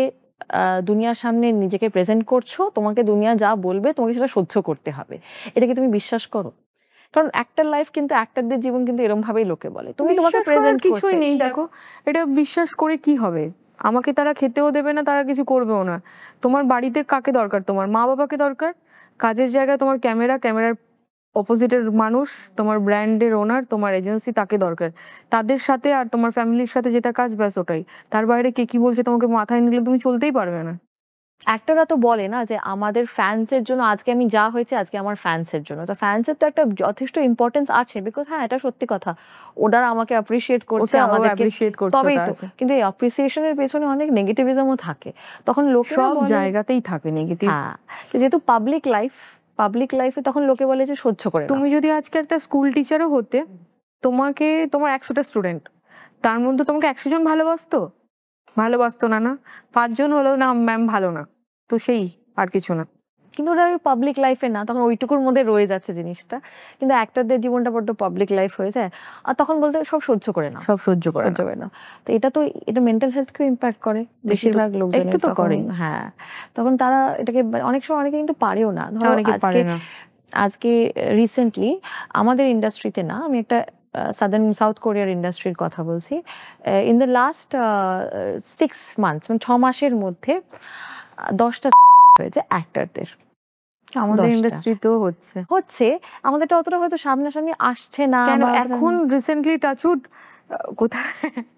Speaker 2: দুনিয়ার সামনে নিজেকে প্রেজেন্ট করছো, তোমাকে দুনিয়া যা বলবে তোমাকে সেটা সহ্য করতে হবে, এটা কি তুমি বিশ্বাস করো? কারণ অ্যাক্টর লাইফ কিন্তু, অ্যাক্টরদের জীবন কিন্তু এরকম ভাবেই লোকে বলে, তুমি তোমাকে
Speaker 1: বিশ্বাস করার
Speaker 2: প্রেজেন্ট
Speaker 1: কিছুই
Speaker 2: করছে।
Speaker 1: নেই, দেখো এটা বিশ্বাস করে কি হবে, আমাকে তারা খেতেও দেবে না, তারা কিছু করবেও না। তোমার বাড়িতে কাকে দরকার? তোমার মা বাবাকে দরকার, কাজের জায়গায় তোমার ক্যামেরার অপোজিটের মানুষ, তোমার ব্র্যান্ডের ওনার, তোমার এজেন্সি, তাকে দরকার, তাদের সাথে আর তোমার ফ্যামিলির সাথে যেটা কাজ, ব্যাস ওটাই। তার বাইরে কে কি বলছে তোমাকে মাথায় নিলে তুমি চলতেই পারবে না।
Speaker 2: অ্যাক্টররা তো বলে না যে আমাদের ফ্যান্সের জন্য আজকে আমি যা হয়েছে, আজকে আমার ফ্যান্সের জন্য। তো ফ্যান্সের তো একটা যথেষ্ট ইম্পর্টেন্স আছে, বিকজ হ্যাঁ এটা সত্যি কথা, ওরা আমাকে অ্যাপ্রিশিয়েট করছে,
Speaker 1: ওটা ও
Speaker 2: আমাদেরকে,
Speaker 1: অ্যাপ্রিসিয়েট করছে,
Speaker 2: তবেই
Speaker 1: ওটা
Speaker 2: তো।
Speaker 1: আছে।
Speaker 2: কিন্তু এই অ্যাপ্রিসিয়েশনের পেছনে অনেক নেগেটিভিজমও থাকে, তখন লোকেরা
Speaker 1: সব
Speaker 2: বলে,
Speaker 1: জায়গাতেই থাকে নেগেটিভ।
Speaker 2: হ্যাঁ, তো যেহেতু পাবলিক লাইফে তখন লোকে বলে যে সহ্য করে নাও।
Speaker 1: তুমি যদি আজকে একটা স্কুল টিচারও হতে, তোমাকে তোমার 100টা স্টুডেন্ট, তার মধ্যে তোমাকে 100 জন ভালোবাসতো, ভালোবাসতো না, না 5 জন হলেও না ম্যাম ভালো না, তো সেই আর কিছু না।
Speaker 2: কিন্তু ওটা পাবলিক লাইফে না, তখন ওইটুকুর মধ্যে রয়ে যাচ্ছে জিনিসটা। কিন্তু অ্যাক্টরদের জীবনটা বড্ড পাবলিক লাইফ হয়ে যায়, আর তখন বলতে সব সহ্য করে না,
Speaker 1: সব সহ্য করে
Speaker 2: সহ্য
Speaker 1: না।
Speaker 2: করে না। তো এটা মেন্টাল হেলথকেও ইম্প্যাক্ট করে বেশিরভাগ লোকজনের।
Speaker 1: একটু তো
Speaker 2: তখন
Speaker 1: করেই।
Speaker 2: হ্যাঁ, তখন তারা এটাকে অনেক সময় অনেকে কিন্তু পারেও না। ধরো
Speaker 1: অনেকে
Speaker 2: আজকে
Speaker 1: পারে না।
Speaker 2: আজকে রিসেন্টলি আমাদের ইন্ডাস্ট্রিতে না, আমি একটা সাউথ কোরিয়ার ইন্ডাস্ট্রির কথা বলছি। ইন দ্য লাস্ট 6 মান্থস, মানে 6 মাসের মধ্যে 10টা হয়েছে অ্যাক্টরদের।
Speaker 1: আমাদের
Speaker 2: 10টা
Speaker 1: ইন্ডাস্ট্রিতেও হচ্ছে।
Speaker 2: হচ্ছে, আমাদেরটা অতটা হয়তো সামনাসামনি আসছে না
Speaker 1: কেন
Speaker 2: বা
Speaker 1: এখন রিসেন্টলি টাচউড কোথায়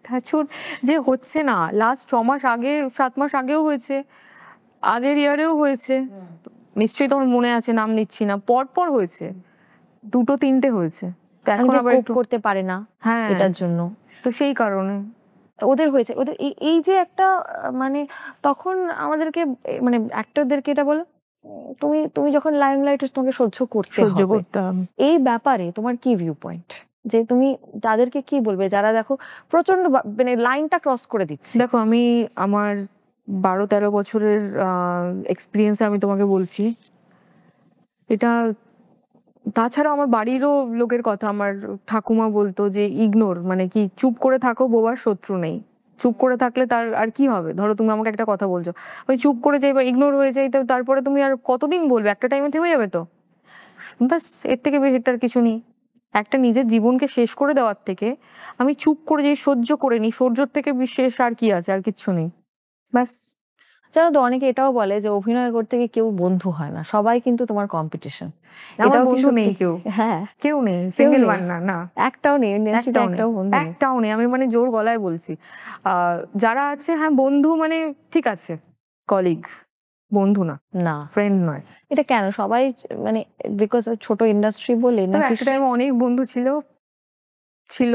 Speaker 1: টাচউড যে হচ্ছে না, লাস্ট 6 মাস আগে 7 মাস আগেও হয়েছে, আগের ইয়ারেও হয়েছে, নিশ্চয়ই তোমার মনে আছে, নাম নিচ্ছি না, পর পর হয়েছে, 2-3টে হয়েছে, তো এখন
Speaker 2: অনেকে
Speaker 1: আবার
Speaker 2: কোপ
Speaker 1: একটু।
Speaker 2: করতে পারে না
Speaker 1: হ্যাঁ,
Speaker 2: এটার জন্য।
Speaker 1: তো সেই কারণে
Speaker 2: ওদের হয়েছে, ওদের এই যে একটা মানে তখন আমাদেরকে মানে অ্যাক্টরদেরকে এটা বলে, তুমি তুমি যখন লাইমলাইট তোমাকে সহ্য করতে
Speaker 1: সহ্য
Speaker 2: হবে।
Speaker 1: করতে হবে।
Speaker 2: এই ব্যাপারে তোমার কি ভিউ পয়েন্ট, যে তুমি তাদেরকে কি বলবে যারা দেখো প্রচন্ড মানে লাইনটা ক্রস করে দিচ্ছে?
Speaker 1: দেখো, আমি আমার 12-13 বছরের এক্সপিরিয়েন্সে আমি তোমাকে বলছি এটা। তাছাড়া আমার বাড়িরও লোকের কথা, আমার ঠাকুমা বলতো যে ইগনোর, মানে কি, চুপ করে থাকো, বোবার শত্রু নেই। চুপ করে থাকলে তার আর কি হবে? ধরো তুমি আমাকে একটা কথা বলছো, আমি চুপ করে যাই বা ইগনোর হয়ে যাই, তো তারপরে তুমি আর কতদিন বলবে? একটা টাইমে থেমে যাবে তো। ব্যাস, এর থেকে বেশিটার কিছু নেই। একটা নিজের জীবনকে শেষ করে দেওয়ার থেকে আমি চুপ করে যাই, সহ্য করে নিই, সহ্যর থেকে বিশেষ আর কি আছে? আর কিচ্ছু নেই, ব্যাস।
Speaker 2: জানো তো, অনেকে এটাও বলে যে অভিনয় করতে গিয়ে কেউ বন্ধু হয় না, সবাই কিন্তু তোমার কম্পিটিশন।
Speaker 1: আমার
Speaker 2: এটাও কি
Speaker 1: বন্ধু নেই
Speaker 2: সত্যি?
Speaker 1: কেউ,
Speaker 2: হ্যাঁ,
Speaker 1: কেউ নেই,
Speaker 2: কেউ
Speaker 1: সিঙ্গেল
Speaker 2: নেই,
Speaker 1: ওয়ান না, না,
Speaker 2: একটাও নেই ইন্ডাস্ট্রিতে,
Speaker 1: একটাও নেই,
Speaker 2: একটাও বন্ধু নেই।
Speaker 1: একটাও নেই। আমি মানে জোর গলায় বলছি, যারা আছে, হ্যাঁ বন্ধু, মানে ঠিক আছে, কলিগ, বন্ধু না,
Speaker 2: না,
Speaker 1: ফ্রেন্ড নয়।
Speaker 2: এটা কেন সবাই মানে বিকজ ছোট ইন্ডাস্ট্রি বলে
Speaker 1: তবে
Speaker 2: নাকি?
Speaker 1: একটা টাইমে অনেক বন্ধু ছিল, ছিল,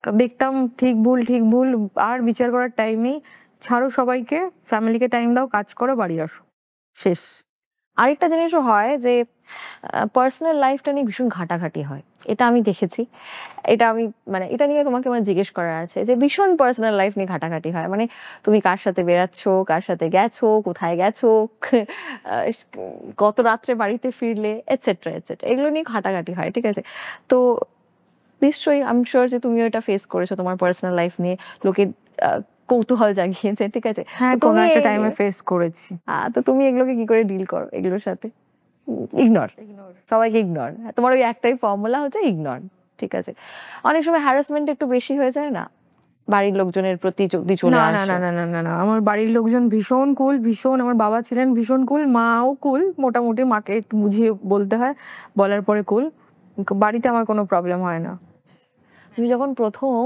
Speaker 1: দেখতাম ঠিক ভুল ঠিক ভুল, আর বিচার করার টাইম নেই। ছাড়ো সবাইকে, ফ্যামিলিকে টাইম দাও, কাজ করো, বাড়ি আসো, শেষ।
Speaker 2: আরেকটা জিনিসও হয় যে পার্সোনাল লাইফটা নিয়ে ভীষণ ঘাটাঘাটি হয়, এটা আমি দেখেছি। এটা আমি মানে এটা নিয়ে তোমাকে আমার জিজ্ঞেস করার আছে যে ভীষণ পার্সোনাল লাইফ নিয়ে ঘাটাঘাটি হয়, মানে তুমি কার সাথে বেরাচ্ছ, কার সাথে গেছো, কোথায় গেছো, আহ, কত রাত্রে বাড়িতে ফিরলে, এটসেট্রা এটসেট্রা, এগুলো নিয়ে ঘাটাঘাটি হয়, ঠিক আছে? তো নিশ্চয়ই আমি শিওর যে তুমিও এটা ফেস করেছো তোমার পার্সোনাল লাইফ নিয়ে, লোকে আহ, কৌতূহল জাগিয়েছে, ঠিক আছে?
Speaker 1: হ্যাঁ,
Speaker 2: তো
Speaker 1: কোনো
Speaker 2: তুমি
Speaker 1: একটা টাইমে ফেস করেছি।
Speaker 2: তো তুমি এগুলোকে কি করে ডিল করো, এগুলোর সাথে? ইগনোর, সবাইকে ইগনোর, তোমার ওই একটাই ফর্মুলা হচ্ছে ইগনোর, ঠিক আছে? অনেক সময় হ্যারাসমেন্ট একটু বেশি হয়ে যায় না বাড়ির লোকজনের প্রতি যদি চলে
Speaker 1: না, না,
Speaker 2: আসে?
Speaker 1: না, না, না, না, না, আমার বাড়ির লোকজন ভীষণ কুল, ভীষণ। আমার বাবা ছিলেন ভীষণ কুল, মাও কুল মোটামুটি, মাকে একটু বুঝিয়ে বলতে হয়, বলার পরে কুল। বাড়িতে আমার কোনো প্রবলেম হয় না।
Speaker 2: তুমি যখন প্রথম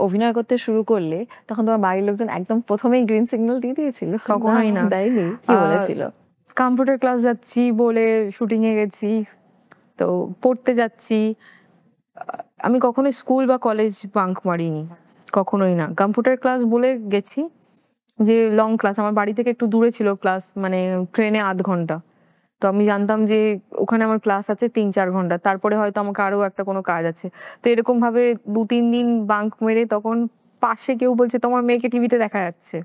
Speaker 2: অভিনয় করতে শুরু করলে তখন তোমার বাড়ির লোকজন একদম প্রথমেই গ্রিন সিগন্যাল দিয়ে দিয়েছিল?
Speaker 1: কখনোই না।
Speaker 2: দেয়নি? কি বলেছিল?
Speaker 1: কম্পিউটার ক্লাস যাচ্ছি বলে শুটিং এ গেছি, তো পড়তে যাচ্ছি, আমি কখনোই স্কুল বা কলেজ বাঙ্ক মারিনি, কখনোই না। কম্পিউটার ক্লাস বলে গেছি, যে লং ক্লাস, আমার বাড়ি থেকে একটু দূরে ছিল ক্লাস, মানে ট্রেনে 8 ঘন্টা। তো আমি জানতাম যে ওখানে আমার ক্লাস আছে 3-4 ঘন্টা, তারপরে হয়তো আমাকে আরো একটা কোনো কাজ আছে। তো এরকম ভাবে 2-3 দিন বাঙ্ক মেরে, তখন পাশে কেউ বলছে তোমার মেয়েকে টিভিতে দেখা যাচ্ছে,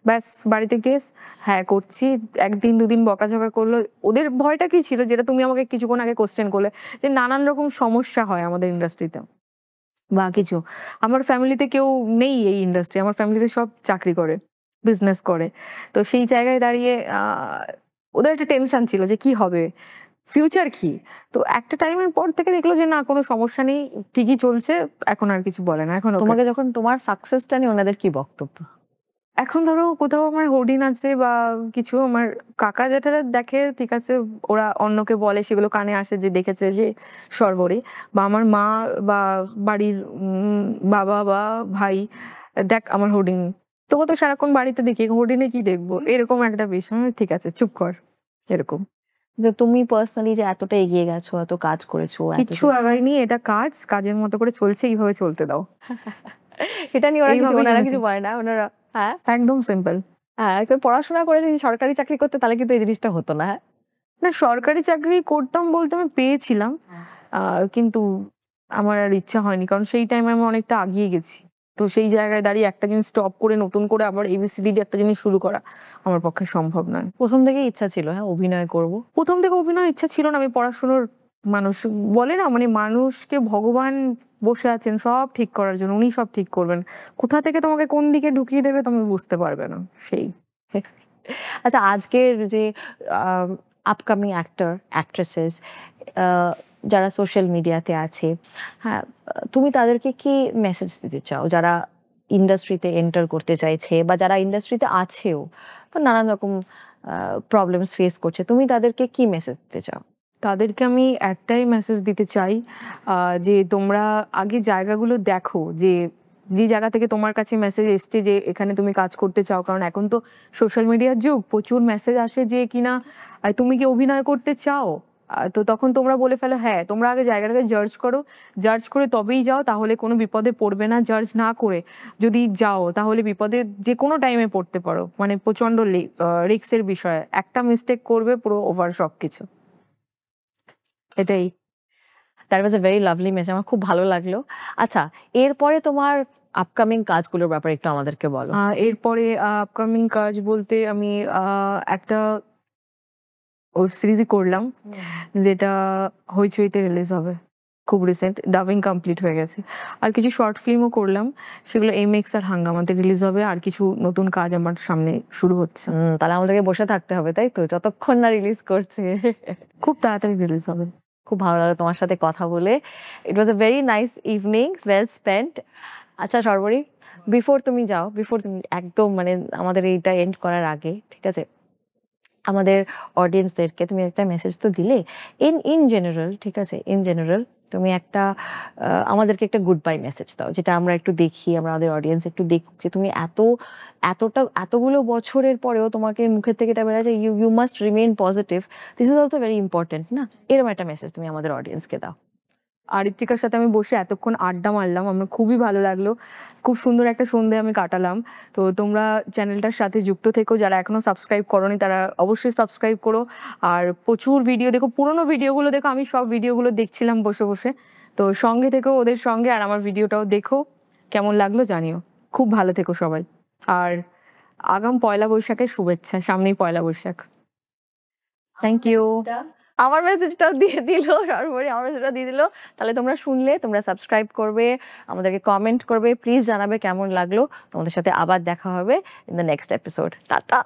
Speaker 1: ব্যাস বাড়িতে কেস। হ্যাঁ করছি, 1-2 দিন বকাঝকা করলো। ওদের ভয়টা কি ছিল, যেটা তুমি আমাকে কিছুক্ষণ আগে কোশ্চেন করলে, যে নানান রকম সমস্যা হয় আমাদের ইন্ডাস্ট্রিতে বা কিছু। আমার ফ্যামিলিতে কেউ নেই এই ইন্ডাস্ট্রি, আমার ফ্যামিলিতে সব চাকরি করে, বিজনেস করে। তো সেই জায়গায় দাঁড়িয়ে ওদের একটা টেনশন ছিল যে কি হবে, ফিউচার কি। তো একটা টাইমের পর থেকে দেখলো যে না, কোনো সমস্যা নেই, ঠিকই চলছে, এখন আর কিছু বলে না। এখন ওকে,
Speaker 2: তোমাকে যখন তোমার সাকসেসটা নিয়ে ওনাদের কি বক্তব্য?
Speaker 1: এখন ধরো কোথাও আমার হোর্ডিং আছে বা কিছু, আমার কাকা জেঠারা দেখে, ঠিক আছে, ওরা অন্যকে বলে, সেগুলো কানে আসে যে দেখেছে যে সর্বরে, বা আমার মা বা বাড়ির বাবা বা ভাই, দেখ আমার হোর্ডিং, তোকে তো সারাক্ষণ বাড়িতে দেখি, হোর্ডিংয়ে কি দেখবো, এরকম একটা বিষয়। ঠিক আছে, চুপ কর, এরকম।
Speaker 2: যে তুমি পার্সোনালি যে এতটা এগিয়ে গেছো, এত কাজ করেছো,
Speaker 1: কিচ্ছু আগায়নি, এটা কাজ, কাজের মতো করে চলছে, এইভাবে চলতে দাও,
Speaker 2: এটা নিয়ে ওরা কিছু,
Speaker 1: এইভাবেই
Speaker 2: ওনারা
Speaker 1: জেনেছি,
Speaker 2: কিছু বলে না ওনারা? হ্যাঁ,
Speaker 1: একদম সিম্পল।
Speaker 2: হ্যাঁ, কেউ পড়াশোনা করে যদি সরকারি চাকরি করতে তাহলে কিন্তু এই জিনিসটা হতো না। হ্যাঁ,
Speaker 1: না, সরকারি চাকরি করতাম বলতে আমি পেয়েছিলাম, কিন্তু আমার আর ইচ্ছা হয়নি, কারণ সেই টাইমে আমি অনেকটা আগিয়ে গেছি। তো সেই জায়গায় দাঁড়িয়ে একটা জিনিস স্টপ করে নতুন করে আবার এবিসিডি দিয়ে একটা জিনিস শুরু করা আমার পক্ষে সম্ভব নয়।
Speaker 2: প্রথম থেকেই ইচ্ছা ছিল হ্যাঁ অভিনয় করব?
Speaker 1: প্রথম থেকে অভিনয় ইচ্ছা ছিল না। আমি পড়াশুনোর মানুষ, বলে না মানে মানুষকে ভগবান বসে আছেন সব ঠিক করার জন্য, উনি সব ঠিক করবেন। কোথা থেকে তোমাকে কোন দিকে ঢুকিয়ে দেবে তুমি বুঝতে পারবে না সেই।
Speaker 2: আচ্ছা, আজকের যে আপকামিং অ্যাক্টর অ্যাক্ট্রেসেস যারা সোশ্যাল মিডিয়াতে আছে, হ্যাঁ, তুমি তাদেরকে কি মেসেজ দিতে চাও যারা ইন্ডাস্ট্রিতে এন্টার করতে চাইছে বা যারা ইন্ডাস্ট্রিতে আছেও বা নানান রকম প্রবলেমস ফেস করছে, তুমি তাদেরকে কি মেসেজ দিতে চাও?
Speaker 1: তাদেরকে আমি একটাই মেসেজ দিতে চাই, যে তোমরা আগে জায়গাগুলো দেখো, যে যে জায়গা থেকে তোমার কাছে মেসেজ এসছে যে এখানে তুমি কাজ করতে চাও। কারণ এখন তো সোশ্যাল মিডিয়ার যুগ, প্রচুর মেসেজ আসে যে কিনা তুমি কি অভিনয় করতে চাও। তো তখন তোমরা বলে ফেলো হ্যাঁ, তোমরা আগে জায়গাটাকে জাজ করো, জাজ করে তবেই যাও, তাহলে কোনো বিপদে পড়বে না। জাজ না করে যদি যাও তাহলে বিপদে যে কোনো টাইমে পড়তে পারো, মানে প্রচণ্ড রিস্কের বিষয়। একটা মিস্টেক করবে পুরো ওভার সব কিছু। এটাই।
Speaker 2: That was a very lovely message, আমার খুব ভালো লাগলো। আচ্ছা, এরপরে তোমার আপকামিং কাজগুলোর ব্যাপারে একটু আমাদেরকে বলো।
Speaker 1: এরপরে আপকামিং কাজ বলতে আমি একটা ওয়েব সিরিজই করলাম, যেটা হইচইতে রিলিজ হবে খুব রিসেন্ট, ডাবিং কমপ্লিট হয়ে গেছে। আর কিছু শর্ট ফিল্মও করলাম, সেগুলো এমএক্স আর হাঙ্গামাতে রিলিজ হবে। আর কিছু নতুন কাজ আমার সামনে শুরু হচ্ছে,
Speaker 2: তাহলে আমাদেরকে বসে থাকতে হবে তাই তো, যতক্ষণ না রিলিজ করছে।
Speaker 1: খুব তাড়াতাড়ি রিলিজ হবে।
Speaker 2: খুব ভালো লাগলো তোমার সাথে কথা বলে। It was a very nice evening, well spent. আচ্ছা শর্বরী, বিফোর তুমি যাও, বিফোর তুমি একদম মানে আমাদের এইটা এন্ড করার আগে, ঠিক আছে, আমাদের অডিয়েন্সদেরকে তুমি একটা মেসেজ তো দিলে, ইন জেনারেল, ঠিক আছে, ইন জেনারেল তুমি একটা আমাদেরকে একটা গুড বাই মেসেজ দাও, যেটা আমরা একটু দেখি, আমাদের অডিয়েন্স একটু দেখুক যে তুমি এতগুলো বছরের পরেও তোমাকে মুখের থেকে এটা বেরোয় যে you must remain positive, this is also very important না? এরকম একটা মেসেজ তুমি আমাদের অডিয়েন্সকে দাও।
Speaker 1: আর ঋত্বিকার সাথে আমি বসে এতক্ষণ আড্ডা মারলাম, আমার খুবই ভালো লাগলো। খুব সুন্দর একটা সন্ধে আমি কাটালাম। তো তোমরা চ্যানেলটার সাথে যুক্ত থেকো, যারা এখনো সাবস্ক্রাইব করোনি তারা অবশ্যই সাবস্ক্রাইব করো। আর প্রচুর ভিডিও দেখো, পুরোনো ভিডিওগুলো দেখো, আমি সব ভিডিওগুলো দেখছিলাম বসে বসে। তো সঙ্গে থেকো ওদের সঙ্গে, আর আমার ভিডিওটাও দেখো, কেমন লাগলো জানিও। খুব ভালো থেকো সবাই। আর আগাম পয়লা বৈশাখের শুভেচ্ছা, সামনেই পয়লা বৈশাখ। Thank you.
Speaker 2: আমার মেসেজটাও দিয়ে দিল সর্বোপরি, আমার মেসেজটা দিয়ে দিল। তাহলে তোমরা শুনলে, তোমরা সাবস্ক্রাইব করবে, আমাদেরকে কমেন্ট করবে, প্লিজ জানাবে কেমন লাগলো। তোমাদের সাথে আবার দেখা হবে in the next episode. Tata.